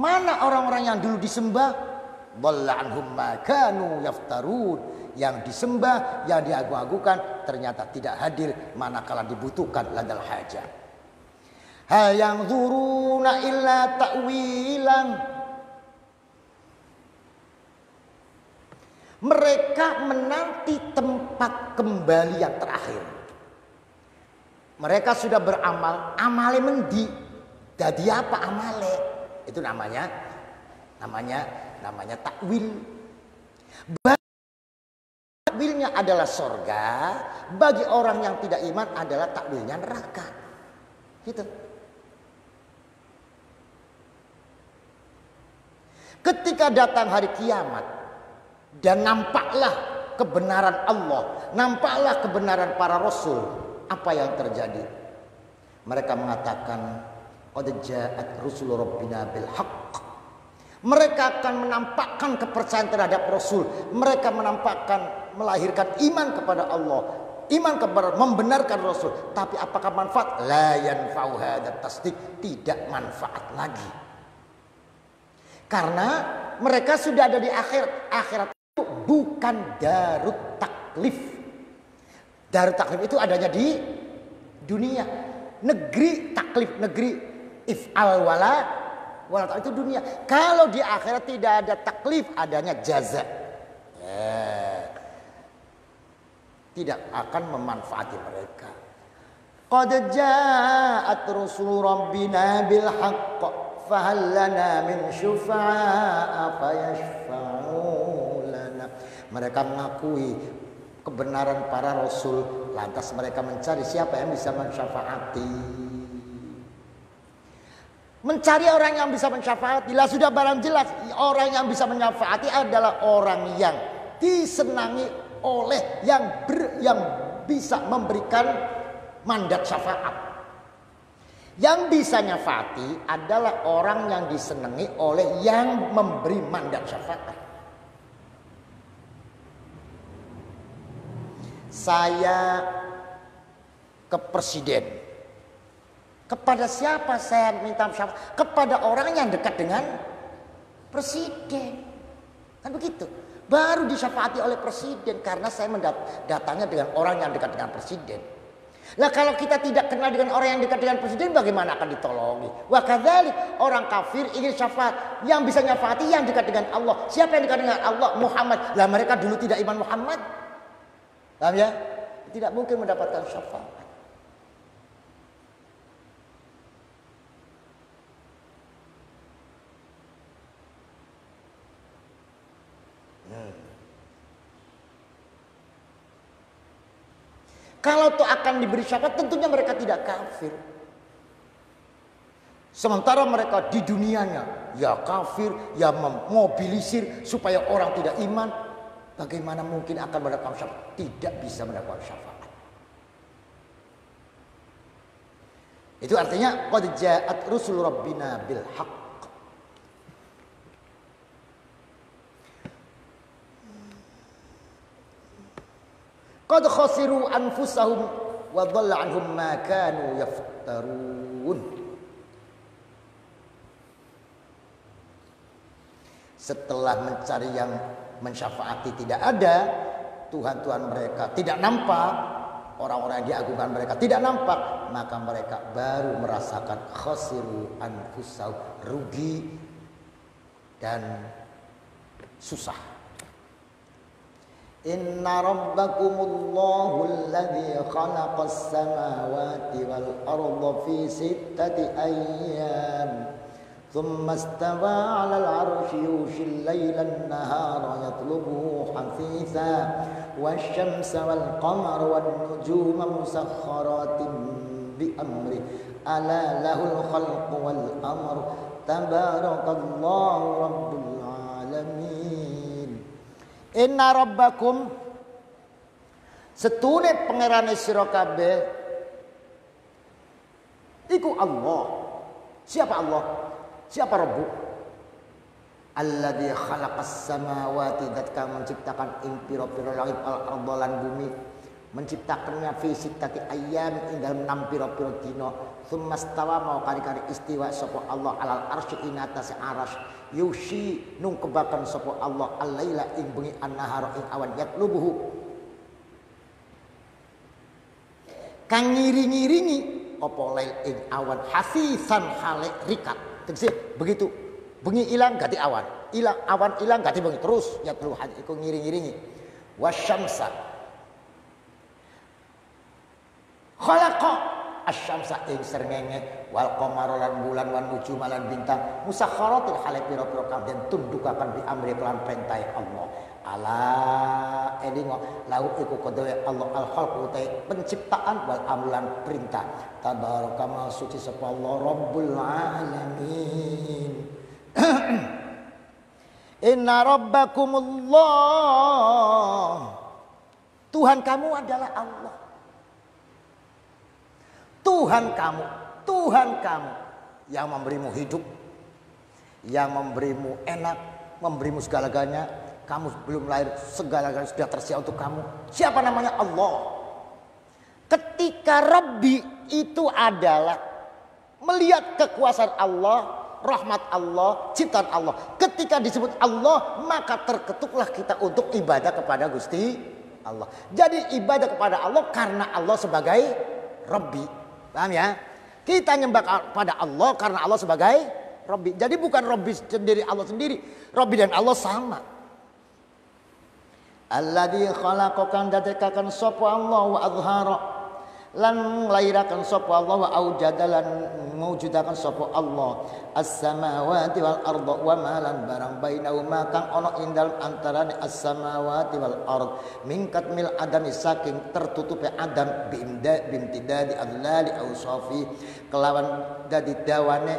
S1: Mana orang-orang yang dulu disembah? Dhalla anhum ma kanu yaftarun. Yang disembah, yang diagung-agungkan ternyata tidak hadir manakala dibutuhkan ladal hajat. Hal yang zuruna illa ta'wilan. Mereka menanti tempat kembali yang terakhir. Mereka sudah beramal, amale mendi. Jadi apa amale? Itu namanya takwil. Takwilnya adalah sorga, bagi orang yang tidak iman adalah takwilnya neraka. Gitu. Ketika datang hari kiamat dan nampaklah kebenaran Allah, nampaklah kebenaran para rasul, apa yang terjadi? Mereka mengatakan, qad ja'at rusul rabbina bil haqq. Mereka akan menampakkan kepercayaan terhadap Rasul. Mereka menampakkan, melahirkan iman kepada Allah, iman kepada membenarkan Rasul. Tapi apakah manfaat? La yanfa'u hadzal tasdiq, tidak manfaat lagi. Karena mereka sudah ada di akhirat. Akhirat itu bukan darut taklif. Darut taklif itu adanya di dunia. Negeri taklif, negeri if'al wala itu dunia. Kalau di akhirat tidak ada taklif, adanya jaza. Tidak akan memanfaati mereka. Qad ja'at rusul rabbina bil haqq fahal lana min syufa'a fayashfa'u lana. Mereka mengakui kebenaran para rasul, lantas mereka mencari siapa yang bisa mensyafaati. Mencari orang yang bisa mensyafaati. Lah sudah barang jelas orang yang bisa mensyafaati adalah orang yang disenangi oleh yang bisa memberikan mandat syafaat. Yang bisa nyafaati adalah orang yang disenangi oleh yang memberi mandat syafaat. Saya ke presiden. Kepada siapa saya minta syafaat? Kepada orang yang dekat dengan presiden. Kan begitu. Baru disyafaati oleh presiden karena saya datangnya dengan orang yang dekat dengan presiden. Nah kalau kita tidak kenal dengan orang yang dekat dengan presiden, bagaimana akan ditolongi? Wa kadzalik orang kafir ingin syafaat, yang bisa nyafaati yang dekat dengan Allah. Siapa yang dekat dengan Allah? Muhammad. Lah mereka dulu tidak iman Muhammad. Paham ya? Tidak mungkin mendapatkan syafaat. Kalau itu akan diberi syafaat, tentunya mereka tidak kafir. Sementara mereka di dunianya ya kafir, ya memobilisir supaya orang tidak iman. Bagaimana mungkin akan mendapatkan syafaat? Tidak bisa mendapatkan syafaat. Itu artinya qad ja'at rusul rabbina bil haqq. Qad khasiru anfusahum wa dhalla anhum ma kanu yaftarun. Setelah mencari yang mensyafaati tidak ada, Tuhan-Tuhan mereka tidak nampak, orang-orang yang diagungkan mereka tidak nampak, maka mereka baru merasakan khasiru anfusahum, rugi dan susah. Inna rabbakumullahu alladhi khalaqas samawati wal arda fi sittati ayyam thumma istawa 'alal 'arsyi yughshil laila an-nahara yatlubuhu hafitha wasyamsa wal qamara wan nujuma musakhkharatin bi amri ala lahul khalqu wal amru tabarakallahu rabbul alamin. Inna rabbakum setune pangerane sira kabeh iku Allah. Siapa Allah? Siapa Rabbu? Alladzi khalaqas samawati, zat kang menciptakan ing pira-pira langit al ardh lan bumi, menciptakannya fi sittati ayyam ing dalem 6 pira-pira dina. Tsumma stawa mau kari-kari istiwa sapa Allah alal arsy ing atase arsy. Yushi nung kebakan sapa Allah al-laila ing bengi an-nahar ing awan yatlubuhu kang ngiring-ngiringi apa lail ing awan hasisan hale rikat. Tegese begitu bengi ilang ganti awan, ilang awan ilang ganti bengi, terus yatlubuhu iku ngiring-ngiringi. Wasyamsa khalaqa asyamsa ing srengenge wal qamara lan bulan wan nujum lan bintang musakhkharatin hale pira-pira kang den tundukaken bi amri kelan perintah Allah. Ala elingo lahu iku kodoe Allah al khalqu ta penciptaan wal amlan perintah. Tabaraka ma suci sapa Allah rabbul alamin. Inna rabbakumullah, Tuhan kamu adalah Allah. Tuhan kamu yang memberimu hidup, yang memberimu enak, memberimu segala-galanya. Kamu belum lahir, segala-galanya sudah tersedia untuk kamu. Siapa namanya? Allah. Ketika Rabbi itu adalah melihat kekuasaan Allah, rahmat Allah, ciptaan Allah. Ketika disebut Allah, maka terketuklah kita untuk ibadah kepada Gusti Allah. Jadi ibadah kepada Allah karena Allah sebagai Rabbi. Paham ya? Kita nyembah pada Allah karena Allah sebagai Rabbi. Jadi bukan Rabbi sendiri, Allah sendiri. Rabbi dan Allah sama. Alladzi khalaqakan dadekakan sapa Allah wa azhara lan nglairakan sapa Allah wa aujada lan mewujudaken sapa Allah as-samawati wal arda wa ma lan barang bainahuma kang ana ing dalem antarané as-samawati wal ard min katmil adami saking tertutupe adam bimtidadi adlali ausafi kelawan dadi dawane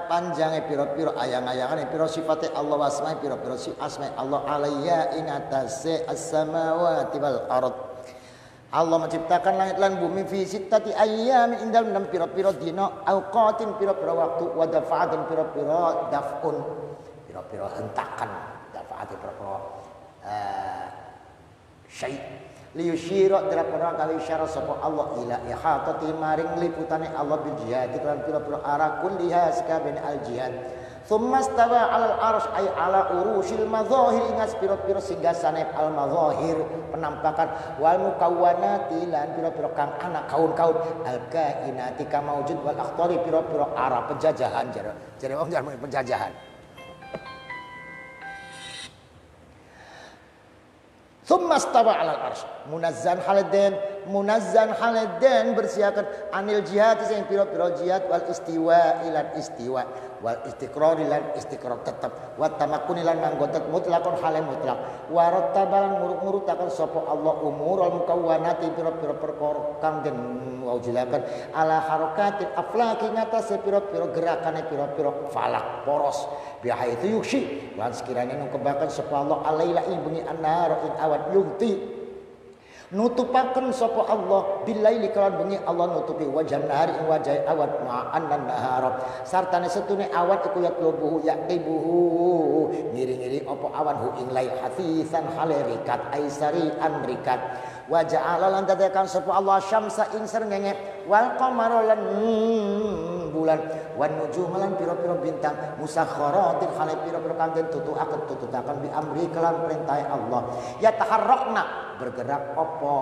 S1: panjange pira-pira ayang-ayangane pira sifate Allah wasmae pira-pira asmae Allah alayya ing atase as-samawati wal ard. Allah menciptakan langit lan bumi fi sittati ayyam ing dalem 6 pira-pira dina auqatin pira-pira waktu wa dafa'atin pira-pira daf'un pira-pira hentakan dafa'atin pira-pira syai' li yusyira dira-pira kali isyara sapa Allah ila ihatati maring liputane Allah bil jihad lan pira-pira ara kulliha sakabene al jihad. Tsumma stawa 'alal arsy ay 'ala urushil madzahir ingas pira-pira singgasane al madzahir penampakan wal mukawwanati lan pira-pira kang ana kaun-kaun al kainati ka maujud wal akhtari pira-pira arah penjajahan jare wong jan penjajahan. Tsumma stawa 'alal arsy munazzan haladen munazzan haladan bersiakan anil jihad sing pira-pira jihad wal istiwa ilan istiwa wal istiqrar lan istiqrar tetep wa tamakkun lan manggotet mutlaqon hale mutlaq wa rattabalan murut-murutaken sapa Allah umurul mukawwanati pira-pira perkara kang den wujudaken ala harakatil aflaki ngatasé pira-pira gerakane pira-pira falak poros biha itu yuksi lan sekiranya nungkebaken sapa Allah alaila ing bengi anhar ing awat yungti nutupaken sapa Allah billaili kalan bengi Allah nutupi wajah nahari ing wajah awat ma'annan nahar sartane setune awat iku yatlubuhu yaqibuhu ngiri-ngiri apa awan hu ing lai hafisan halerikat aisari amrikat wa ja'ala lan tadakan sapa Allah syamsa ing srengenge wal qamara lan bulan wan nujum lan pira-pira bintang musakhkharatin hale pira-pira kang den tututaken bi amri kelan perintah Allah ya taharrakna bergerak apa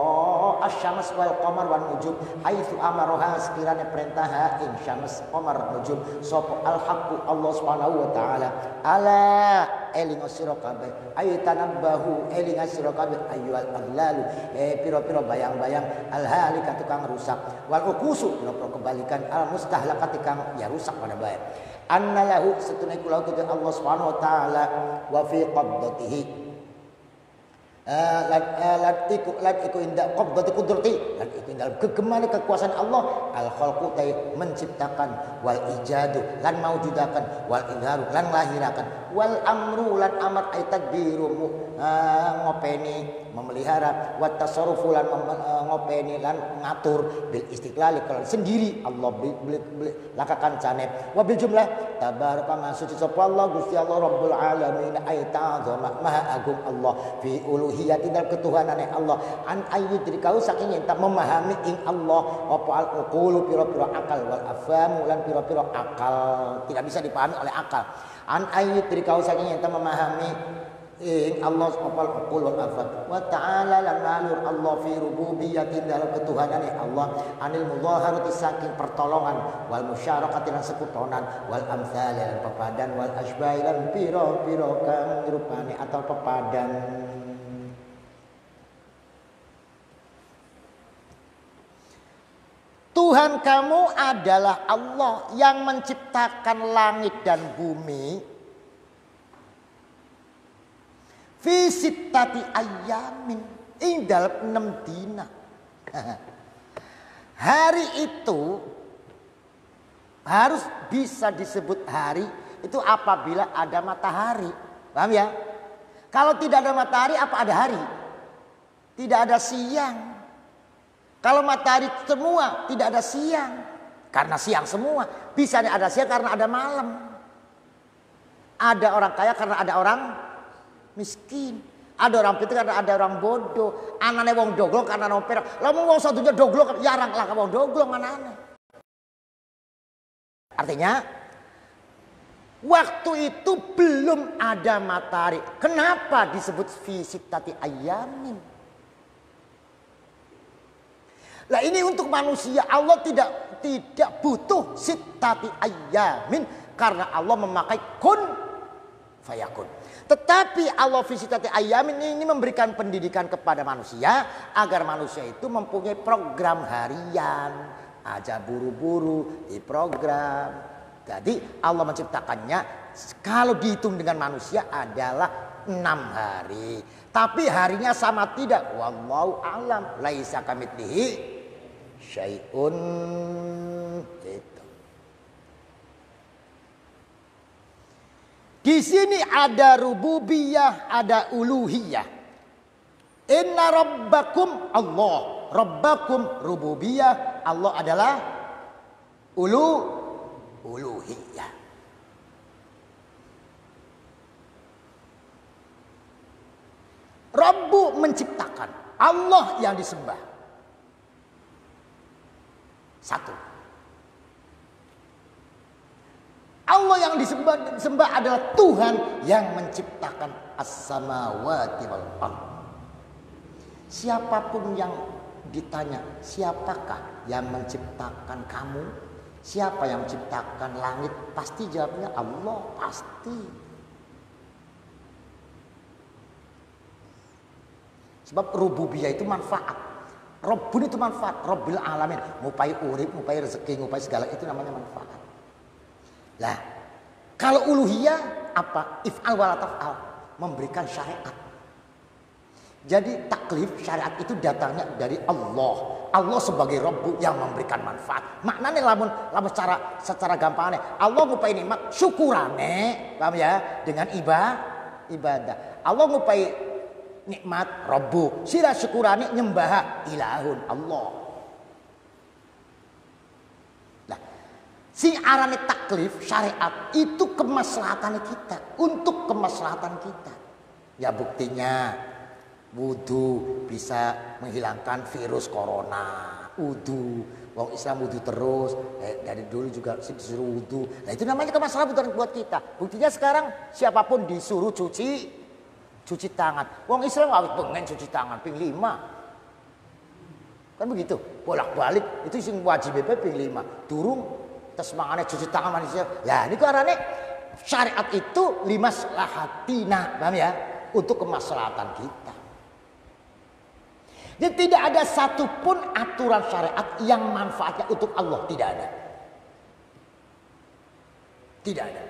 S1: asyams wal qamar wan nujum haitsu amaroha sekiranya perintah ing syams qamar nujum sapa al haqqu Allah Subhanahu wa taala ala eling sira kabeh ayu tanabbahu eling sira kabeh ayyuhal aglalu pira-pira bayang-bayang al halikatu kang rusak wal ukusu pira-pira kebalikan al mustahlaqati kang ya rusak pada bae annalahu satuna kula Allah Subhanahu wa taala wa fi qabdatihi lan iku indah qabdati qudrati lan iku indah kegemane kekuasaan Allah al khalqu tay menciptakan wal ijadu lan maujudakan wal idharu lan lahirakan wal amru lan amar ay tadbiru ngopeni memelihara wa tasarrufu lan ngopeni lan ngatur bil istiqlali kalau sendiri Allah lakakan cane wa bil jumlah tabaraka ma suci sapa Allah Gusti Allah Rabbul alamin ay ta'zama maha agung Allah fi uluhiyati dal ketuhanane Allah an ayyudrikau saking yen tak memahami ing Allah apa al uqulu pira-pira akal wal afhamu lan pira-pira akal tidak bisa dipahami oleh akal an ayyudrikau saking yen tak memahami ing Allah subhanahu wa ta'ala wa ta'ala lan malur Allah fi rububiyyati dalam ketuhanane Allah anil mudhaharati saking pertolongan wal musyarakati lan sekutonan wal amsal lan pepadan wal asbah lan pira-pira kang rupane atau pepadan Tuhan kamu adalah Allah yang menciptakan langit dan bumi fi sittati ayyamin ing dalem 6 dina. Hari itu harus bisa disebut hari itu apabila ada matahari. Paham ya? Kalau tidak ada matahari apa ada hari? Tidak ada siang. Kalau matahari semua tidak ada siang. Karena siang semua. Bisa ada siang karena ada malam. Ada orang kaya karena ada orang miskin. Ada orang pintar karena ada orang bodoh. Anane wong doglong karena wong perak. Lamun wong satunya doglong jarang lah wong doglong anane. Artinya waktu itu belum ada matahari. Kenapa disebut fi sittati ayyamin? Lah ini untuk manusia Allah tidak butuh sittati ayyamin karena Allah memakai kun fayakun. Tetapi Allah fi sittati ayyamin ini memberikan pendidikan kepada manusia agar manusia itu mempunyai program harian, aja buru-buru di program. Jadi Allah menciptakannya kalau dihitung dengan manusia adalah 6 hari. Tapi harinya sama tidak? Wallahu a'lam. Laisa kamitslihi syai'un. Itu. Di sini ada rububiyah, ada uluhiyah. Inna rabbakum Allah. Rabbakum rububiyah. Allah adalah uluhiyah. Rabbu menciptakan. Allah yang disembah. Satu. Allah yang disembah adalah Tuhan yang menciptakan as-samawati wal ardh. Siapapun yang ditanya, siapakah yang menciptakan kamu? Siapa yang menciptakan langit? Pasti jawabnya Allah, pasti. Sebab rububiyah itu manfaat. Rabbun itu manfaat, Rabbil alamin, ngupai urip, ngupai rezeki, ngupai segala itu namanya manfaat. Lah, kalau uluhiyah apa? If'al wala taf'al, memberikan syariat. Jadi taklif syariat itu datangnya dari Allah. Allah sebagai Rabbu yang memberikan manfaat. Maknanya lamun secara gampangnya Allah ngupai nikmat syukurane, paham ya? Dengan ibadah. Allah ngupai nikmat Rabbu, sira syukurane nyembah ilahun Allah. Nah, si arane taklif syariat itu kemaslahatan kita, untuk kemaslahatan kita. Ya buktinya wudu bisa menghilangkan virus corona. Wudu, wong Islam wudu terus. Dari dulu juga disuruh wudu. Nah itu namanya kemaslahatan buat kita. Buktinya sekarang siapapun disuruh cuci tangan. Wong Islam harus pengen cuci tangan ping 5. Kan begitu. Bolak-balik itu sing wajib ping 5. Durung terus mangane cuci tangan manusia. Lah niku arane syariat itu limaslahatina, paham ya? Untuk kemaslahatan kita. Jadi tidak ada satupun aturan syariat yang manfaatnya untuk Allah. Tidak ada. Tidak ada.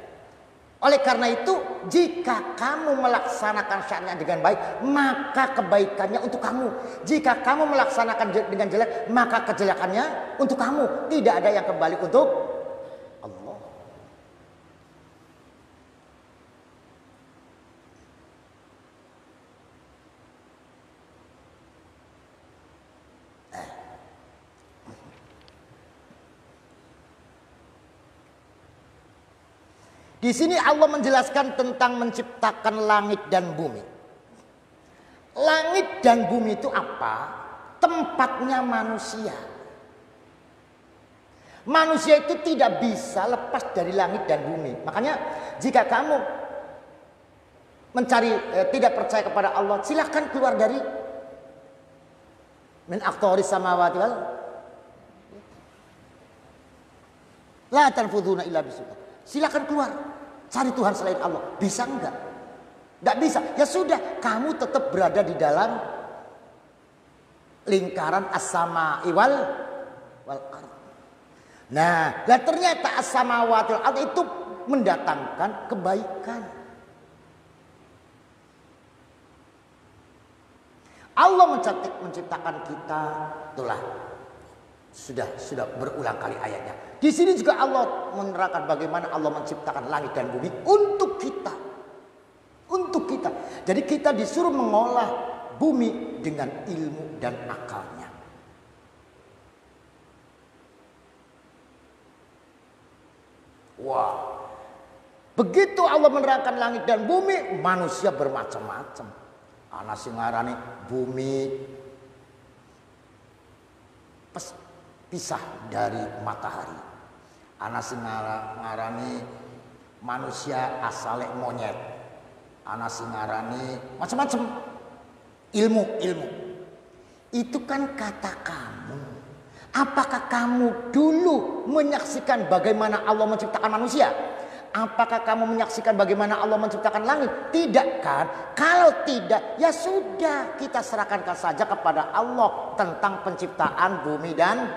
S1: Oleh karena itu, jika kamu melaksanakan syariat dengan baik, maka kebaikannya untuk kamu. Jika kamu melaksanakan dengan jelek, maka kejelekannya untuk kamu. Tidak ada yang kembali untuk Allah. Di sini Allah menjelaskan tentang menciptakan langit dan bumi. Langit dan bumi itu apa? Tempatnya manusia. Manusia itu tidak bisa lepas dari langit dan bumi. Makanya jika kamu tidak percaya kepada Allah, silahkan keluar dari min aqtaris samawati wal la tanfuduna illa bisultan. Silakan keluar, cari Tuhan selain Allah. Bisa enggak? Enggak bisa. Ya sudah, kamu tetap berada di dalam lingkaran as-sama'i wal ardh. Nah, ternyata as-samawati wal ardh itu mendatangkan kebaikan. Allah menciptakan kita, itulah sudah berulang kali ayatnya. Di sini juga Allah menerangkan bagaimana Allah menciptakan langit dan bumi untuk kita. Untuk kita. Jadi kita disuruh mengolah bumi dengan ilmu dan akalnya. Wah. Begitu Allah menerangkan langit dan bumi, manusia bermacam-macam. Ana sing ngarani bumi pisah dari matahari. Ana sing ngarani manusia asale monyet. Ana sing ngarani macam-macam ilmu. Itu kan kata kamu. Apakah kamu dulu menyaksikan bagaimana Allah menciptakan manusia? Apakah kamu menyaksikan bagaimana Allah menciptakan langit? Tidak kan? Kalau tidak, ya sudah, kita serahkan saja kepada Allah tentang penciptaan bumi dan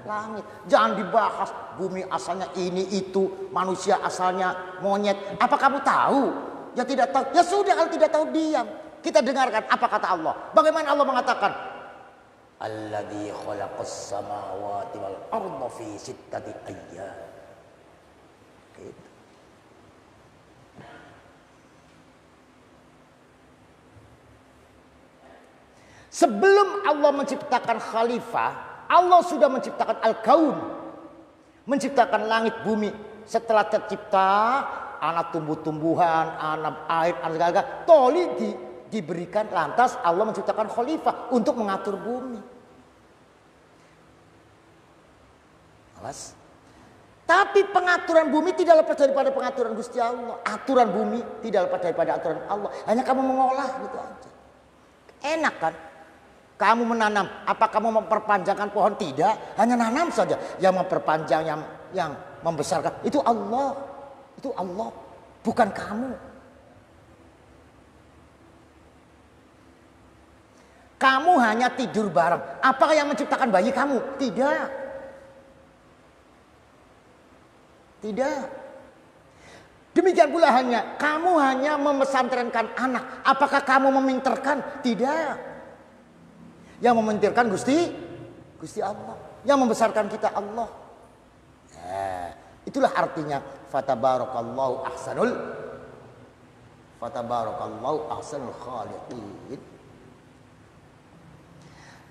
S1: langit. Jangan dibahas bumi asalnya ini itu, manusia asalnya monyet. Apa kamu tahu? Ya tidak tahu. Ya sudah, kalau tidak tahu diam. Kita dengarkan apa kata Allah. Bagaimana Allah mengatakan? Alladzi khalaqas samawati wal arda fi sittati ayyam. Gitu. Sebelum Allah menciptakan khalifah, Allah sudah menciptakan al-kaun. Menciptakan langit bumi. Setelah tercipta, anak tumbuh-tumbuhan, anak air, anak segala toli diberikan, lantas Allah menciptakan khalifah untuk mengatur bumi. Awas. Tapi pengaturan bumi tidak lepas daripada pengaturan Gusti Allah. Aturan bumi tidak lepas daripada aturan Allah. Hanya kamu mengolah gitu aja. Enak kan? Kamu menanam, apa kamu memperpanjangkan pohon? Tidak, hanya nanam saja. Yang memperpanjang, yang membesarkan, itu Allah. Itu Allah, bukan kamu. Kamu hanya tidur bareng. Apakah yang menciptakan bayi kamu? Tidak. Tidak. Demikian pula kamu hanya memesantrenkan anak. Apakah kamu meminterkan? Tidak. Yang meminterkan Gusti Allah. Yang membesarkan kita Allah. Nah, itulah artinya fatabarakallahu ahsanul khaliqin.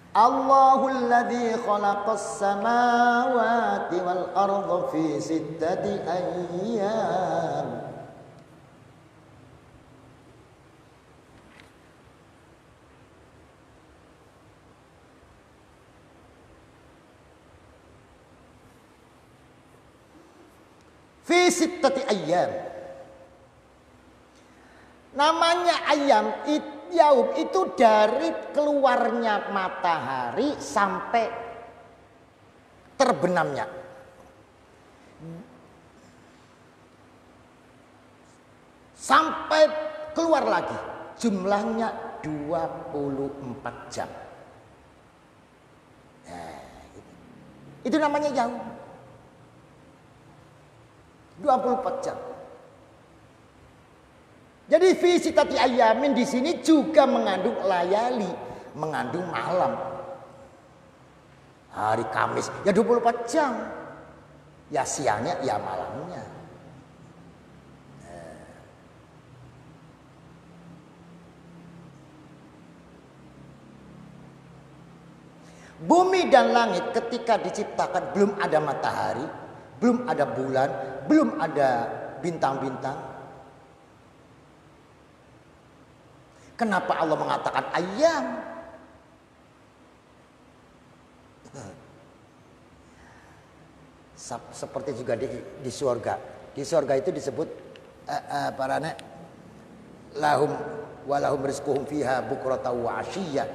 S1: Allahul ladzi khalaqas samawati wal arda fi sittati ayyam. Fi sittati ayyam. Namanya ayam yaum itu dari keluarnya matahari sampai terbenamnya. Sampai keluar lagi. Jumlahnya 24 jam. Nah, itu namanya yaum. 24 jam. Jadi fi sittati ayyamin di sini juga mengandung layali, mengandung malam. Hari Kamis ya 24 jam. Ya siangnya ya malamnya. Bumi dan langit ketika diciptakan belum ada matahari, belum ada bulan, belum ada bintang-bintang. Kenapa Allah mengatakan ayam? Seperti juga di surga. Di surga itu disebut lahum walahum rizquhum fiha bukratan wa asyiyya.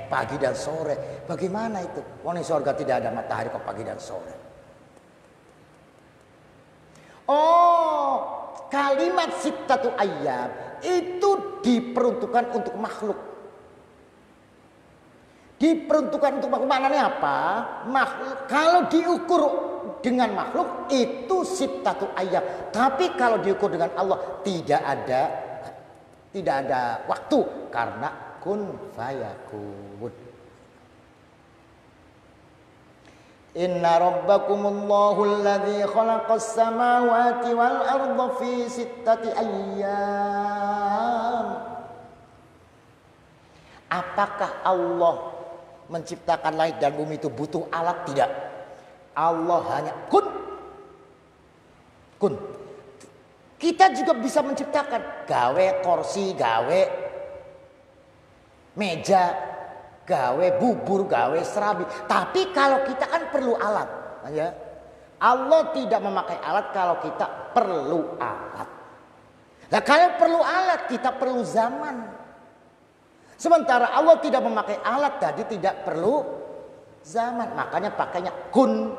S1: Pagi dan sore. Bagaimana itu? Wong di surga tidak ada matahari kok pagi dan sore. Oh, kalimat sittatu ayyam itu diperuntukkan untuk makhluk. Diperuntukkan untuk makhluk. Maknanya apa? Makhluk, kalau diukur dengan makhluk itu sittatu ayyam. Tapi kalau diukur dengan Allah tidak ada waktu karena kun fayakun. Inna rabbakumullahu alladzi khalaqas samawati wal arda fi sittati ayyam. Apakah Allah menciptakan langit dan bumi itu butuh alat? Tidak. Allah hanya kun. Kita juga bisa menciptakan gawe kursi, gawe meja, gawe bubur, gawe serabi. Tapi kalau kita kan perlu alat, ya. Allah tidak memakai alat kalau kita perlu alat. Nah, kalau perlu alat kita perlu zaman. Sementara Allah tidak memakai alat, jadi tidak perlu zaman. Makanya pakainya kun.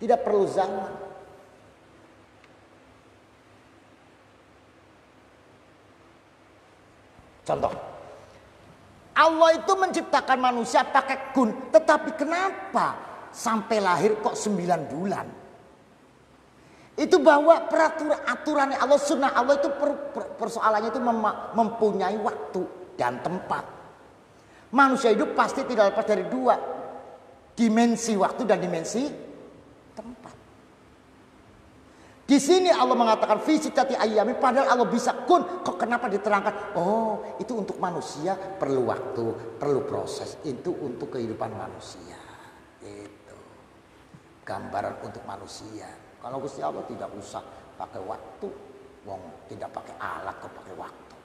S1: Tidak perlu zaman. Contoh, Allah itu menciptakan manusia pakai kun, tetapi kenapa sampai lahir kok 9 bulan? Itu bahwa aturannya Allah, sunnah Allah itu persoalannya itu mempunyai waktu dan tempat. Manusia hidup pasti tidak lepas dari 2 dimensi, waktu dan dimensi tempat. Di sini Allah mengatakan fi sittati ayyamin, padahal Allah bisa kun. Kok kenapa diterangkan? Oh, itu untuk manusia perlu waktu, perlu proses. Itu untuk kehidupan manusia. Itu gambaran untuk manusia. Kalau Gusti Allah tidak usah pakai waktu, wong tidak pakai alat kok pakai waktu.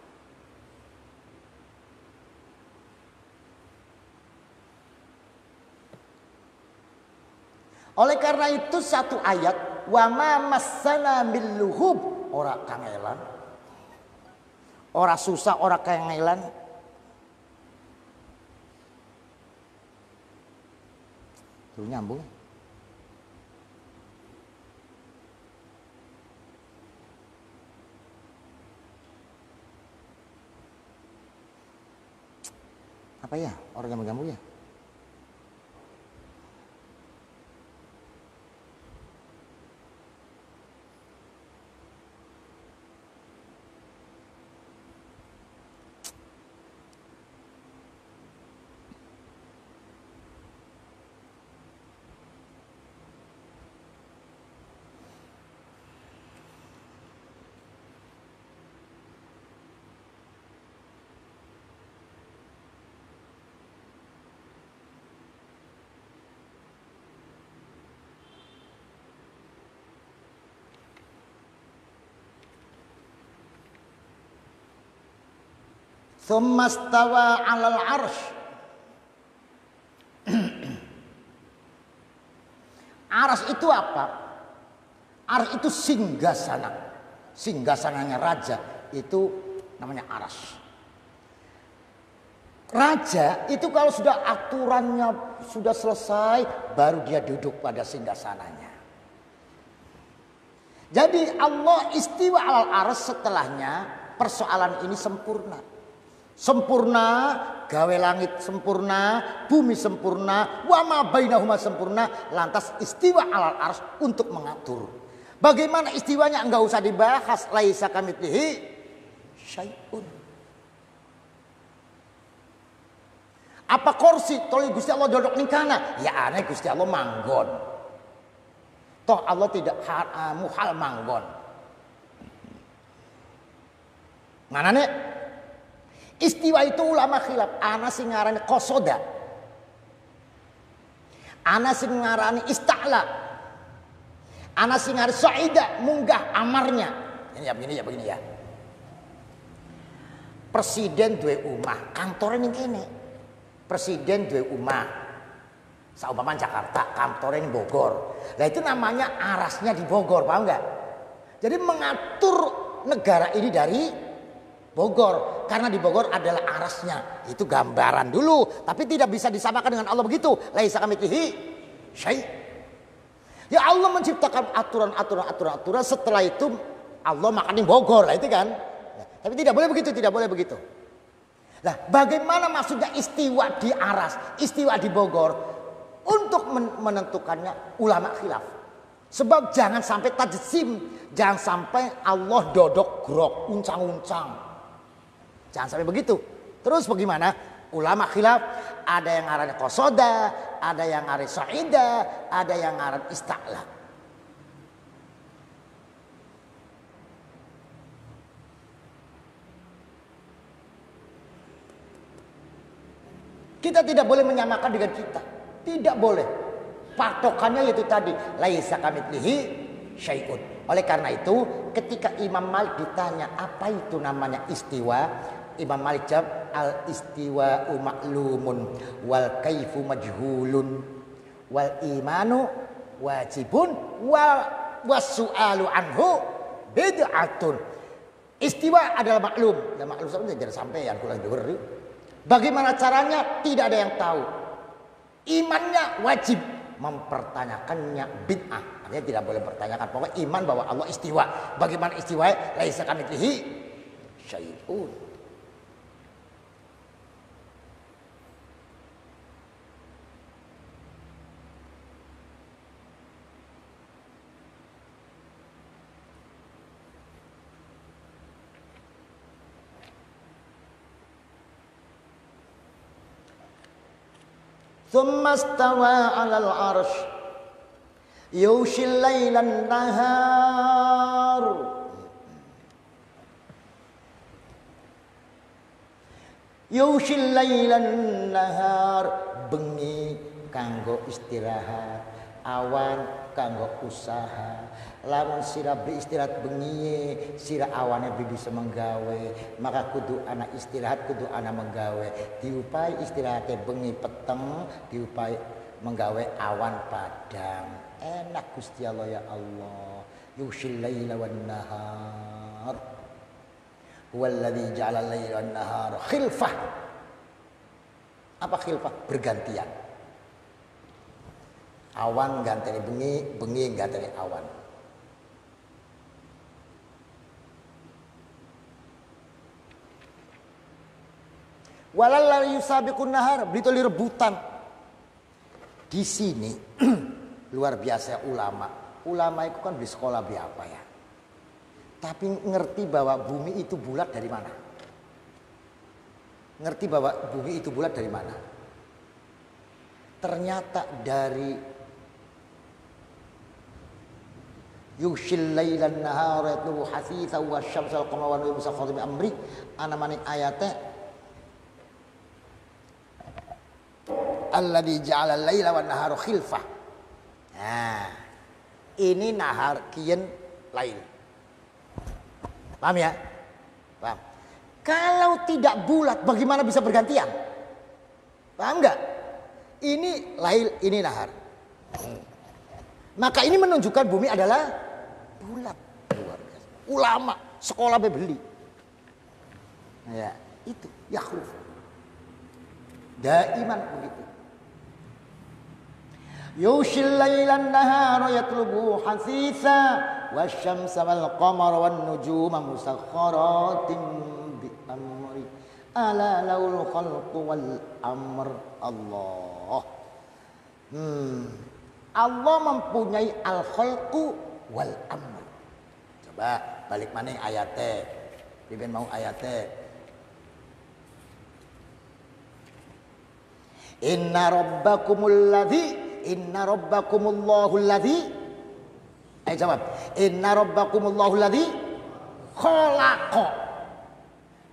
S1: Oleh karena itu satu ayat, wa ma massana min luhub, ora kangelan. Ora susah, ora kangelan. Tuh nyambung. Apa ya orang yang mengganggu ya? Tsumma stawa 'alal 'arsy. Arsy itu apa? Arsy itu singgasana. Singgasananya raja itu namanya arsy. Raja itu kalau sudah aturannya sudah selesai baru dia duduk pada singgasananya. Jadi Allah istiwa 'alal 'arsy setelahnya persoalan ini sempurna. Sempurna, gawe langit sempurna, bumi sempurna, wa ma bainahuma sempurna, lantas istiwa 'alal 'arsy untuk mengatur. Bagaimana istiwanya enggak usah dibahas, laisa kamitslihi syai'un. Apa kursi toli Gusti Allah dodok ning kana? Ya aneh Gusti Allah manggon. Toh Allah tidak muhal manggon. Manane istiwa itu ulama khilaf. Ana sing ngarani qasoda. Ana sing ngarani ista'la. Ana sing ngarani sa'ida, munggah amarnya. Ini ya begini ya. Presiden duwe omah, kantore ning kene. Presiden duwe omah. Saumpama Jakarta, kantore ning Bogor. Lah itu namanya arasnya di Bogor, paham enggak? Jadi mengatur negara ini dari Bogor, karena di Bogor adalah arasnya. Itu gambaran dulu, tapi tidak bisa disamakan dengan Allah begitu. Laisa kamitslihi syai'. Ya Allah menciptakan aturan. Setelah itu Allah makan di Bogor lah itu kan. Tapi tidak boleh begitu. Nah, bagaimana maksudnya istiwa di aras, istiwa di Bogor? Untuk menentukannya ulama khilaf. Sebab jangan sampai tajsim, jangan sampai Allah dodok grok, uncang-uncang. Jangan sampai begitu. Terus bagaimana? Ulama khilaf, ada yang ngaran qasoda, ada yang ngaran sa'ida, ada yang ngaran ista'la. Kita tidak boleh menyamakan dengan kita. Tidak boleh. Patokannya yaitu tadi, laisa kamitslihi syai'un. Oleh karena itu, ketika Imam Malik ditanya apa itu namanya istiwa, Imam Malik jawab al-istiwa'u ma'lumun wal kaifu majhulun wal imanu wajibun wal wasu'alu anhu bid'atun. Istiwa adalah maklum. Ya maklum sampai jangan sampai yang kurang dengar. Bagaimana caranya? Tidak ada yang tahu. Imannya wajib, mempertanyakannya bid'ah. Artinya tidak boleh pertanyakan. Pokoknya iman bahwa Allah istiwa. Bagaimana istiwa? Laisa kamitslihi syai'un. Tsumma stawa 'alal 'arsy yughshil lailan nahar. Yughshil lailan nahar, bengi kanggo istirahat, awan kanggo usaha. Lamun sira beristirahat bengi, sira awane bisa menggawe, maka kudu anak istirahat, kudu anak menggawe. Diupai istirahatnya bengi peteng, diupai menggawe awan padang. Enak Gusti Allah ya Allah. Yughshil laila wan nahar. Huwallazi ja'ala al-laila wan nahara khilfah. Apa khilfah? Bergantian. Awan ganteni bengi, bengi ganteni awan. Walal yusabiqun nahar, begitu rebutan. Di sini luar biasa ulama. Ulama itu kan di sekolah apa ya? Tapi ngerti bahwa bumi itu bulat dari mana? Ngerti bahwa bumi itu bulat dari mana? Ternyata dari yushil lailan nahara yatlubu hasitha wa syamsal qamara wa nujumu musakhkharatin bi amri ana maning ayate alladzi ja'ala al-laila wan nahara khilfah. Nah, ini nahar kian lail. Paham ya? Paham. Kalau tidak bulat bagaimana bisa bergantian? Paham enggak? Ini lail, ini nahar. Maka ini menunjukkan bumi adalah bulat. Luar biasa. Ulama sekolah beli. Ya, itu yakhruf. Daiman begitu. Yushil lailan nahara yatlubu hasitha wasyamsa wal qamara wan nujuma musakhkharatin bi amri ala laul khalqu wal amr. Allah. Allah mempunyai al-khalqu wal amr. Coba balik mana ayatnya. Bikin mau ayatnya. Inna rabbakumullahu alladhi jawab. Inna rabbakumullahu alladhi khalaqa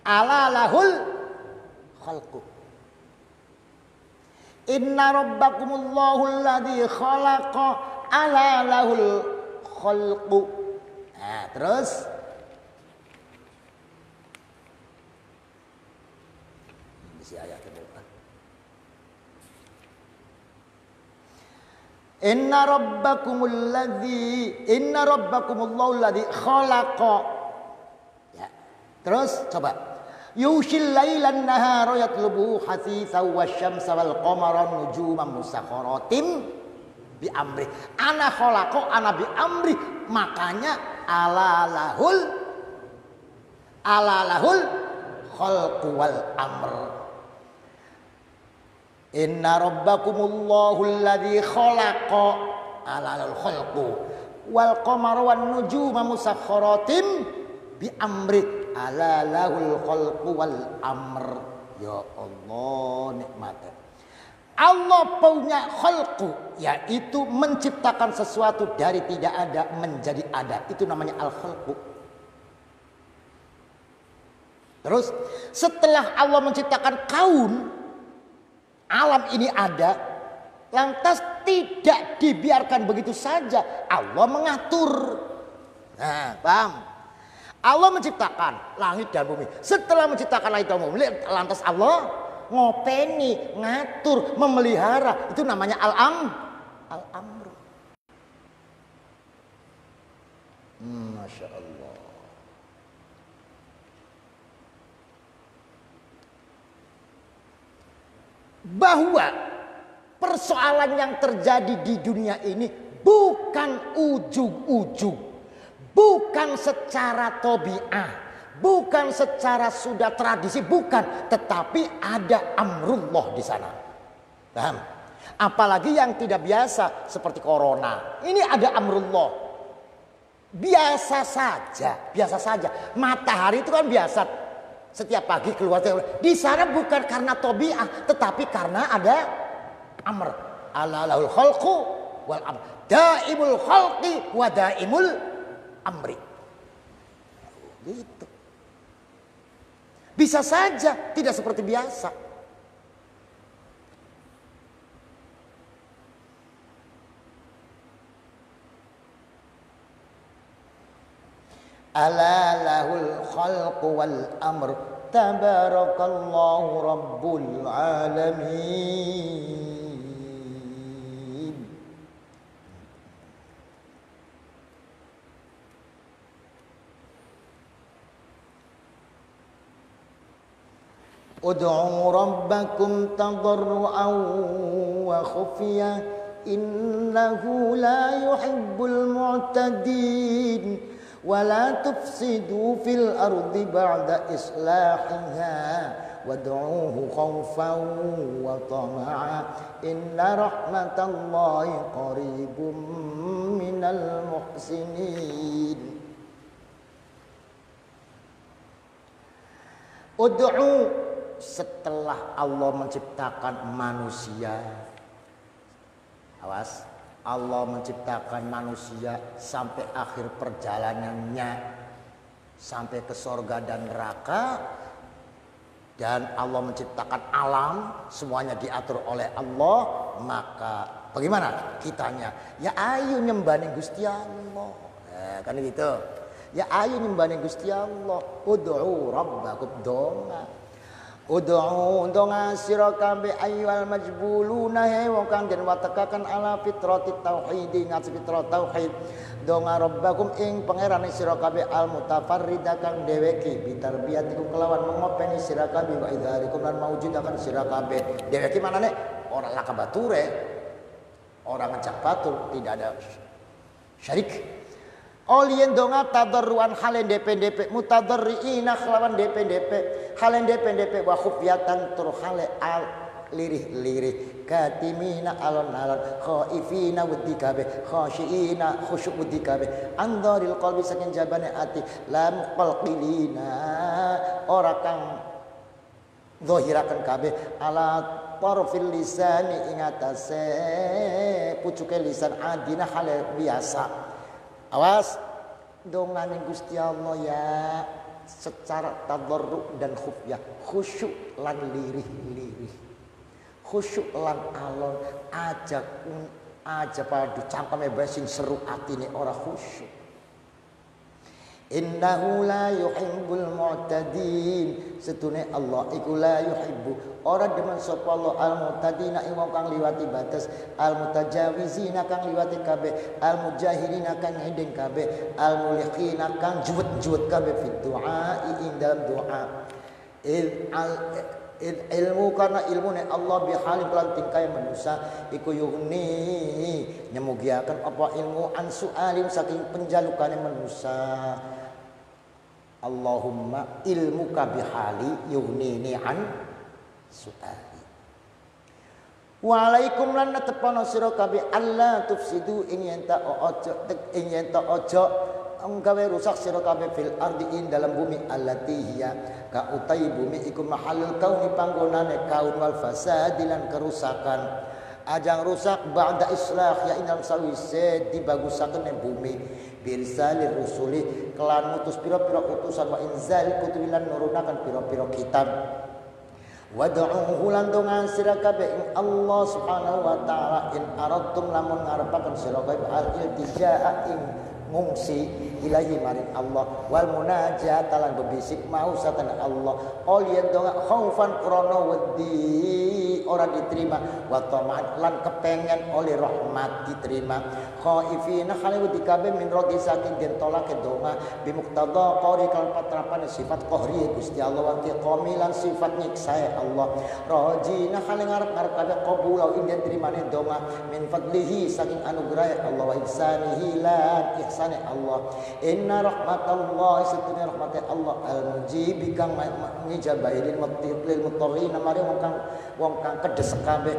S1: ala lahul khalqu. Inna rabbakumullahu alladhi khalaqa ala lahul khalqu. Nah, terus isi ayatnya. Inna rabbakumullahu alladhi khalaqa. Ya. Terus coba. Yushil lailan nahara yatlubu hasitha wasyamsa wal qamara nujuma musakhkharatin bi amri. Ana khalaqa ana bi amri. Makanya ala lahul khalqu wal amr. Inna rabbakumullahu alladhi khalaqa ala lahul khalqu wal qamara wan nujuma musakhkharatin bi amri ala lahul khalqu wal amr. Ya Allah, nikmatnya. Allah punya khalqu, yaitu menciptakan sesuatu dari tidak ada menjadi ada. Itu namanya al-khalqu. Terus setelah Allah menciptakan kaun, alam ini ada, lantas tidak dibiarkan begitu saja. Allah mengatur. Nah, paham? Allah menciptakan langit dan bumi. Setelah menciptakan langit dan bumi, lantas Allah ngopeni, ngatur, memelihara. Itu namanya al-amr. Masya Allah. Bahwa persoalan yang terjadi di dunia ini bukan ujung-ujung, bukan secara tabi'ah, bukan secara sudah tradisi, bukan, tetapi ada amrullah di sana. Paham? Apalagi yang tidak biasa seperti corona. Ini ada amrullah. Biasa saja. Matahari itu kan biasa. Setiap pagi keluar di sana bukan karena tabi'ah, tetapi karena ada amr. Ala lahul khalqu wal amr. Daimul khalqi wa daimul amri. Gitu. Bisa saja tidak seperti biasa. Ala lahul khalqu wal amr. Tabarakallahu rabbul alamin. Ud'u rabbakum tadarru'an wa khufyah innahu la yuhibbul mu'tadin. wala tufsidu fil ardi ba'da islahiha wad'uuhu khaufan wa tama'a inna rahmatallahi qaribum minal muhsinin. Ud'u, setelah Allah menciptakan manusia, awas, Allah menciptakan manusia sampai akhir perjalanannya sampai ke sorga dan neraka, dan Allah menciptakan alam semuanya diatur oleh Allah, maka bagaimana kitanya? Ya ayo nyembah Gusti Allah, kan gitu. Ya ayo nyembah Gusti Allah. Ud'u rabbakum, donga. Ud'u, donga sira kabeh ayyuhal majbuluna, he wong kang den watekaken ala fitrati tauhid, ngat fitrat tauhid. Donga rabbakum ing pangerane sira kabeh al mutafarrida kang dheweke bitarbiyatikum kelawan mengopeni sira kabeh wa idzarikum lan maujudaken sira kabeh. Dheweke manane ora lakabature, ora ngejak batur, tidak ada syarik. Olien donga tadarruan halen DP mutadarriina kelawan DP halen DP wa khufyatan tur hale al lirih katimina alon-alon khaifina wedikabe khasyiina khusyuk wedikabe andharil qalbi saking jabane ati lam qalqilina ora kang zahiraken kabeh ala tarfil lisani ing atase pucuke lisan adina hale biasa. Awas, dongane Gusti Allah ya secara tadarruk dan khufyah, khusyuk lan lirih. Khusyuk lan alon aja padu cangkeme bae sing seru atine ora khusyuk. Innahu la yuhibbul mu'tadin, setune Allah iku la yuhibbu ora demen sapa Allah al mu'tadina ing wong kang liwati batas, al mutajawizina kang liwati kabeh, al mujahirina kang ngedeng kabeh, al muliqina kang juwet kabeh fi du'a ing dalam doa. Ilmu karena ilmune Allah bihalin kelan tingkai manusia iku yuhni nyemugiaken apa ilmu an su'alim saking penjalukane manusia. Allahumma ilmuka bihali yughnini an su'ali. Waalaikum lan tepono sira kabeh Allah tufsidu ing yen ta ojo gawe rusak sira kabeh fil ardi ing dalam bumi allati hiya ka utai bumi iku mahallul kauni panggonane kaun wal fasad lan kerusakan. Ajang rusak ba'da islah ya inal sawise dibagusaken bumi birsalir rusuli kelan mutus pira-pira utusan wa inzal kutubi lan nurunaken pira-pira kitab. Wad'uhu lan dongan sira kabeh ing Allah subhanahu wa ta'ala in aradtum lamun ngarepaken sira kabeh al iltijaa ing ngungsi ilahi maring Allah wal munajat lan bebisik mau satan Allah olien donga khaufan krana wedi ora diterima wa tamaan lan kepengen oleh rahmat diterima khaifina khali wedi kabeh min rodi saking den tolake donga bi muqtada qori kal patrapane sifat qahri Gusti Allah wa qamilan sifat nyiksae Allah rajina khali ngarep-ngarep kabeh qabul ing den terimane donga min fadlihi saking anugerah Allah wa ihsanihi lan ihsane Allah. Inna rahmatallahi satuna rahmate Allah al-mujib kang ngijabahi lil muttaqin mari wong kang kedesek kabeh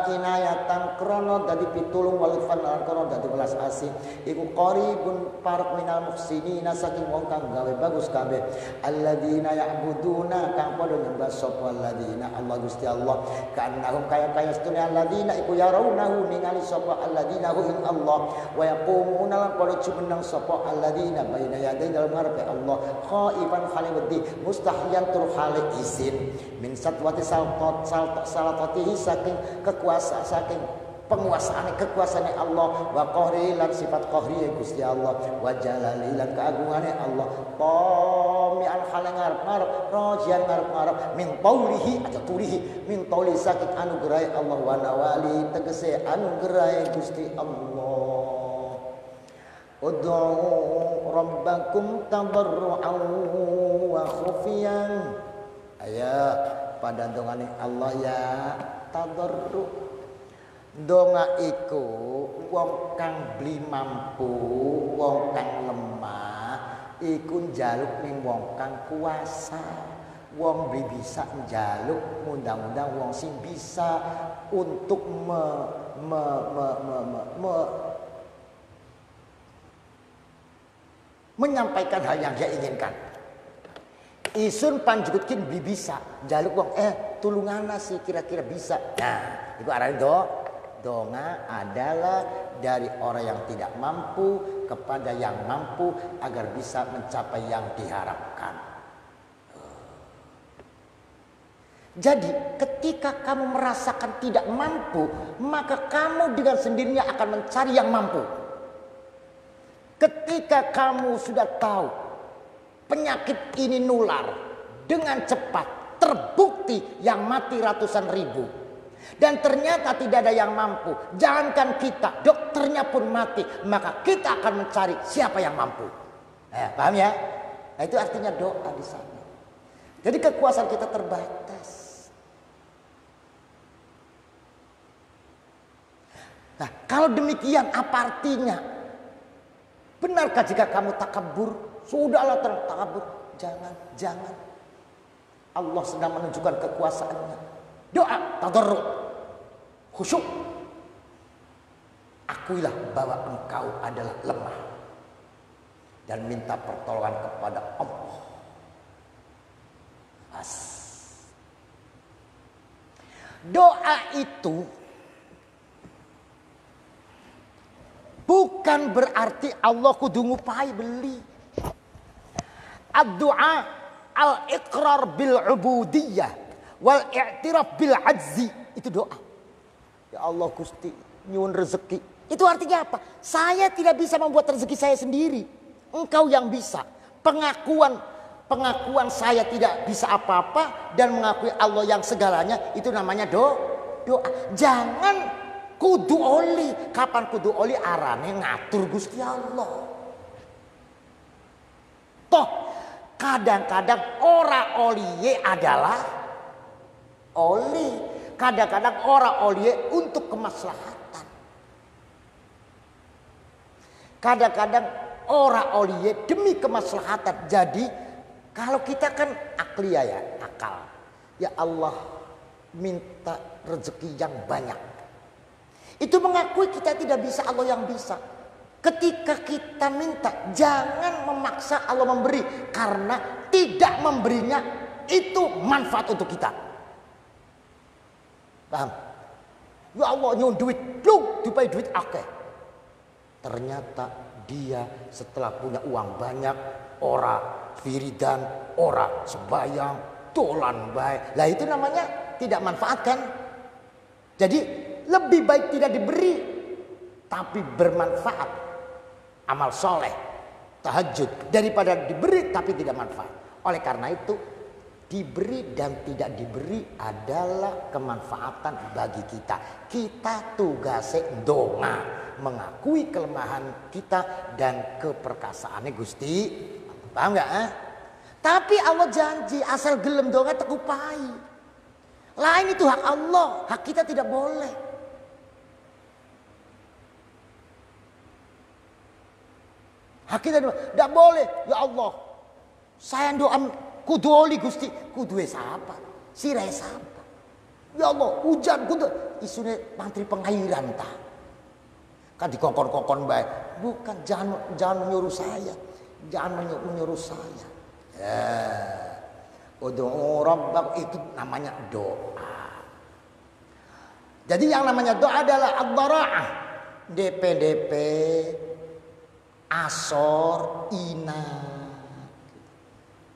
S1: inayatan krono dadi pitulung walifan lan krono dadi welas asih iku qaribun parek minal muhsinina saking wong kang gawe bagus kabeh alladzina ya'buduna kang padha nyembah sapa alladzina Allah Gusti Allah kanahum kaya setune alladzina iku yarawnahu ningali sapa alladzina ing Allah wa yaqumuna lan padha jumeneng sapa alladzina baina yadai dalam ngarepe Allah khaifan khali wedi mustahiyan tur khali izin min satwati salatatihi saking kekuasaan saking kekuasaan Allah wa qahri lan sifat qahri Gusti Allah wa jalali lan keagungane Allah qami al halangar rajian ngarep min taulihi atau turihi min tauli saking anugerah Allah wa nawali tegese anugerah Gusti Allah. Ud'u rabbakum tadarruan wa khufiyan. Aya pada dongane Allah ya tadarru Donga iku wong kang beli mampu, wong kang lemah iku njaluk ning wong kang kuasa. Wong beli bisa njaluk ngundang-undang wong sing bisa untuk menyampaikan hal yang dia inginkan. Isun panjukutkin beli bisa njaluk wong tulungana sih kira-kira bisa. Nah, itu arane donga adalah dari orang yang tidak mampu kepada yang mampu agar bisa mencapai yang diharapkan. Jadi ketika kamu merasakan tidak mampu, maka kamu dengan sendirinya akan mencari yang mampu. Ketika kamu sudah tahu penyakit ini nular dengan cepat, terbukti yang mati ratusan ribu. Dan ternyata tidak ada yang mampu. Jangankan kita, dokternya pun mati. Maka kita akan mencari siapa yang mampu. Paham ya? Nah, itu artinya doa di sana. Jadi kekuasaan kita terbatas. Nah, kalau demikian apa artinya? Benarkah jika kamu takabur? Sudahlah takabur. Jangan. Allah sedang menunjukkan kekuasaannya. Doa, tadarruk, khusyuk. Akuilah bahwa engkau adalah lemah. Dan minta pertolongan kepada Allah. Doa itu bukan berarti Allah kudu ngupai beli. Ad-du'a al-iqrar bil ubudiyah wal i'tiraf bil ajzi, itu doa. Ya Allah Gusti, nyuwun rezeki. Itu artinya apa? Saya tidak bisa membuat rezeki saya sendiri. Engkau yang bisa. Pengakuan saya tidak bisa apa-apa dan mengakui Allah yang segalanya, itu namanya doa. Jangan kudu oli. Kapan kudu oli? Arane ngatur Gusti Allah. Toh kadang-kadang ora oliye adalah oli. Kadang-kadang ora oliye untuk kemaslahatan. Kadang-kadang ora oliye demi kemaslahatan. Jadi kalau kita kan akliya ya, akal. Ya Allah minta rezeki yang banyak. Itu mengakui kita tidak bisa, Allah yang bisa. Ketika kita minta, jangan memaksa Allah memberi. Karena tidak memberinya itu manfaat untuk kita. Paham? Ya Allah nyuwun duit, lu dipakai duit akeh. Ternyata dia setelah punya uang banyak, ora wiridan, ora sembayang, dolan bae. Lah itu namanya tidak manfaat kan? Jadi lebih baik tidak diberi tapi bermanfaat. Amal soleh, tahajud, daripada diberi tapi tidak manfaat. Oleh karena itu diberi dan tidak diberi adalah kemanfaatan bagi kita. Kita tugasnya donga, mengakui kelemahan kita dan keperkasaannya Gusti. Paham gak? Tapi Allah janji asal gelem donga tekupai. Lain itu hak Allah, hak kita tidak boleh. Hak kita tidak boleh. Ya Allah, saya doa kudu oli Gusti, kudu siapa? Sirai siapa? Ya Allah, hujan kudu isune mantri pengairan ta. Kan dikokon-kokon baik. Bukan, jangan menyuruh saya. Jangan menyuruh saya. Ya. Ud'u rabbak itu namanya doa. Jadi yang namanya doa adalah ad-dara'ah. DP, asor, ina.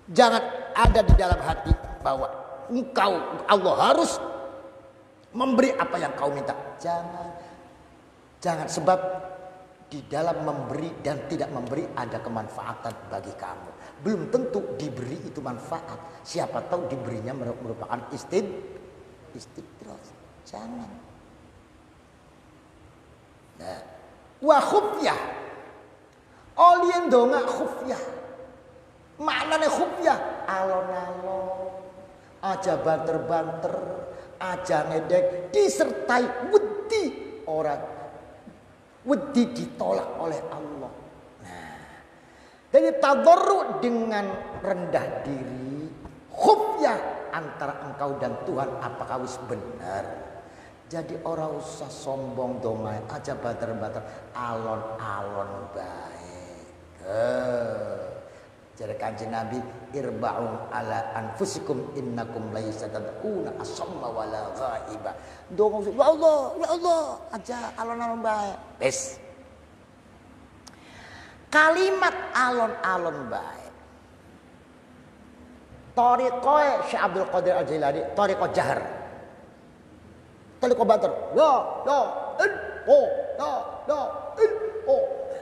S1: Jangan ada di dalam hati bahwa engkau, Allah harus memberi apa yang kau minta. Jangan, sebab di dalam memberi dan tidak memberi ada kemanfaatan bagi kamu. Belum tentu diberi itu manfaat. Siapa tahu diberinya merupakan istidraj. Jangan. Nah, wa khufyah. Olien donga khufyah. Maknanya khufyah, alon-alon, aja banter-banter, aja ngedek, disertai wedi. orang wedi ditolak oleh Allah. Nah, jadi tadarru dengan rendah diri, khufyah antara engkau dan Tuhan apakah wis benar. Jadi orang usah sombong domai aja bater-bater alon-alon baik. Jadi kanjeng Nabi irba'u ala anfusikum innakum laisa tad'una asamma wala ghaiba. Dongo ya Allah aja alon-alon baik. Wis. Kalimat alon-alon baik. Thariqah Syekh Abdul Qadir Al-Jilani, thariqah jahar. Thariqah bater.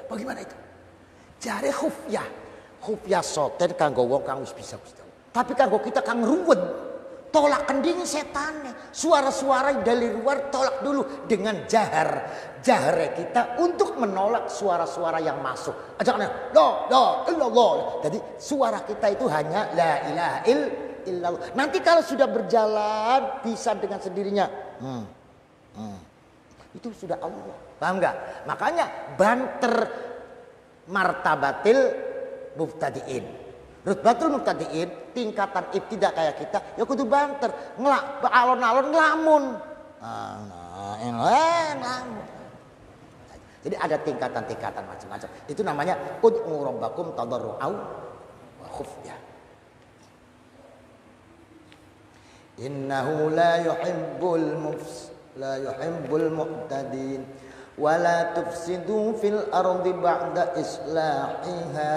S1: Bagaimana itu? Jare khufyah. Khufyah soten kanggo wong kang wis bisa Gusti Allah. Tapi kanggo kita kang ruwet. Tolak kending setannya. Suara-suara dari luar tolak dulu dengan jahar. Jahar kita untuk menolak suara-suara yang masuk. Ajaknya la illallah. Jadi suara kita itu hanya la ilaha illallah. Nanti kalau sudah berjalan bisa dengan sendirinya. Itu sudah Allah. Paham enggak? Makanya banter martabatil mubtadiin. Rutbatul mubtadiin tingkatan ibtidah kayak kita ya kudu banter, alon-alon ngelamun. Ngelamun. Jadi ada tingkatan-tingkatan macam-macam. Itu namanya ud'u rabbakum tadarru'au wa khufyah. Innahu la yuhibbul mu'tadin wa la tufsidu fil ardi ba'da islahiha.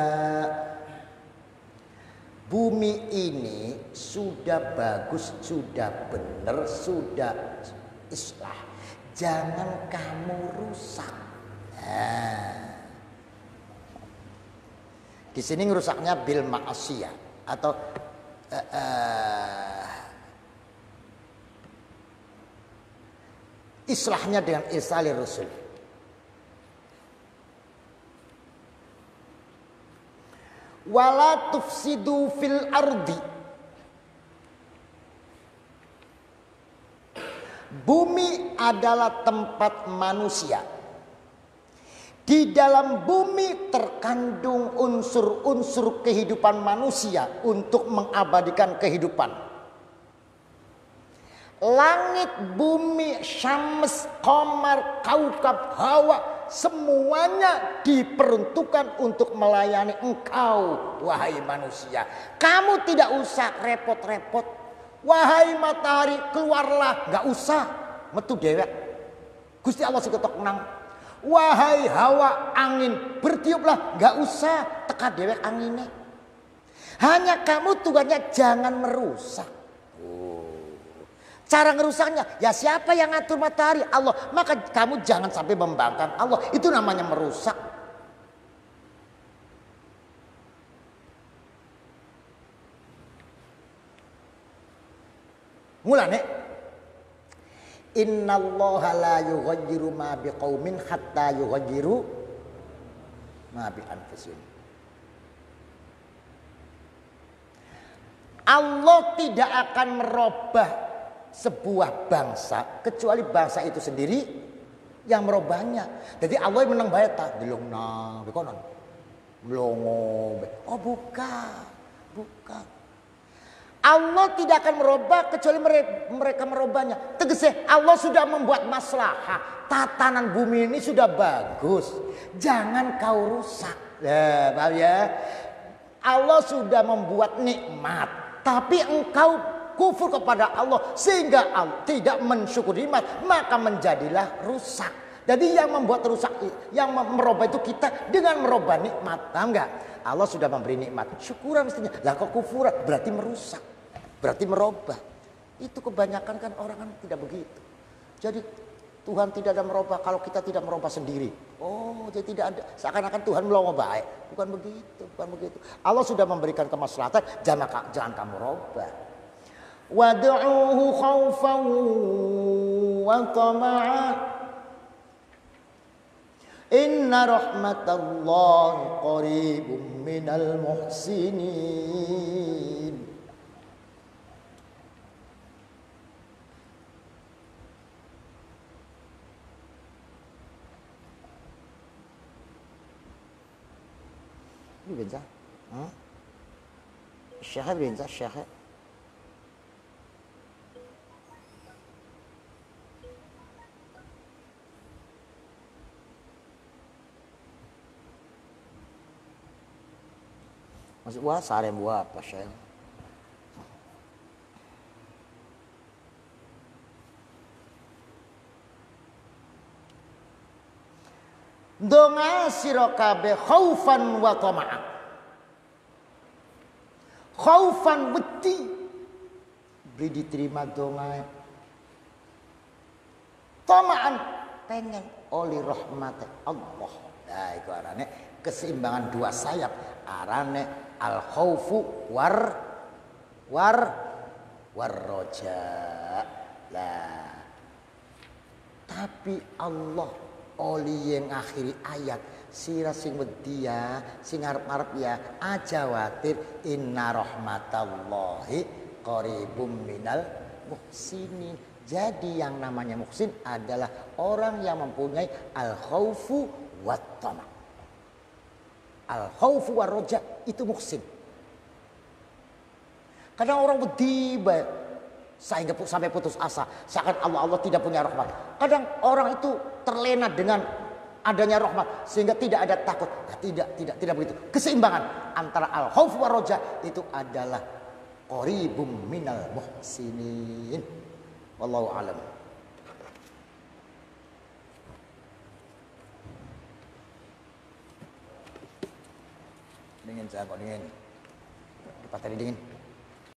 S1: Bumi ini sudah bagus, sudah benar, sudah islah. Jangan kamu rusak. Di sini ngerusaknya bil ma'asiyah atau islahnya dengan irsalir rasul. Wala tufsidu fil ardi. Bumi adalah tempat manusia. Di dalam bumi terkandung unsur-unsur kehidupan manusia untuk mengabadikan kehidupan. Langit, bumi, syams, qamar, kaukab, hawa, semuanya diperuntukkan untuk melayani engkau, wahai manusia. Kamu tidak usah repot-repot. Wahai matahari, keluarlah, gak usah metu dewek. Gusti Allah sing ketok nang. Wahai hawa, angin, bertiuplah, gak usah teka dewek anginnya. Hanya kamu tugasnya jangan merusak. Cara ngerusaknya, ya siapa yang ngatur matahari? Allah. Maka kamu jangan sampai membangkang Allah. Itu namanya merusak. Mulane innallaha la yughayyiru ma biqaumin hatta yughayyiru ma bi anfusihim. Allah tidak akan merubah sebuah bangsa kecuali bangsa itu sendiri yang merubahnya. Jadi Allah yang menang bayar tak dilungna bekonon melongo. Oh bukan. Allah tidak akan merubah kecuali mereka merubahnya. Tegasnya Allah sudah membuat maslahah. Tatanan bumi ini sudah bagus. Jangan kau rusak. Ya, paham ya? Allah sudah membuat nikmat, tapi engkau kufur kepada Allah sehingga Allah tidak mensyukuri nikmat, maka menjadilah rusak. Jadi yang membuat rusak, yang merubah itu kita dengan merubah nikmat. Paham enggak? Allah sudah memberi nikmat, syukuran mestinya. Lah kok kufuran berarti merusak, berarti merubah. Itu kebanyakan kan orang kan tidak begitu. Jadi Tuhan tidak ada merubah kalau kita tidak merubah sendiri. Oh, jadi tidak ada seakan-akan Tuhan melongo baik. Bukan begitu. Allah sudah memberikan kemaslahatan, jangan kamu rubah. Wad'uhu khaufan wa tama'an. Inna rahmatallahi qaribun minal muhsinin. Bisa. Syekh bisa, syekh. Masih buat sare buat apa syekh? Donga sira kabeh khaufan wa tama'an. Khaufan wedi beri diterima donga. Tama'an pengen oleh rahmat Allah. Nah, iku arane keseimbangan dua sayap, arane al khaufu war roja. Lah. Tapi Allah oli yang akhiri ayat sira sing wedi ya sing arep-arep ya aja watir inna rahmatallahi qaribum minal muhsinin. Jadi yang namanya muhsin adalah orang yang mempunyai al khaufu wat tama. Al khaufu war roja itu muhsin. Kadang orang wedi sehingga sampai putus asa, seakan Allah tidak punya rahmat. Kadang orang itu terlena dengan adanya rahmat sehingga tidak ada takut. Nah, tidak begitu. Keseimbangan antara al khauf war roja itu adalah qaribum minal muhsinin. Wallahu alam. Dingin saya kok dingin. Kipas tadi dingin.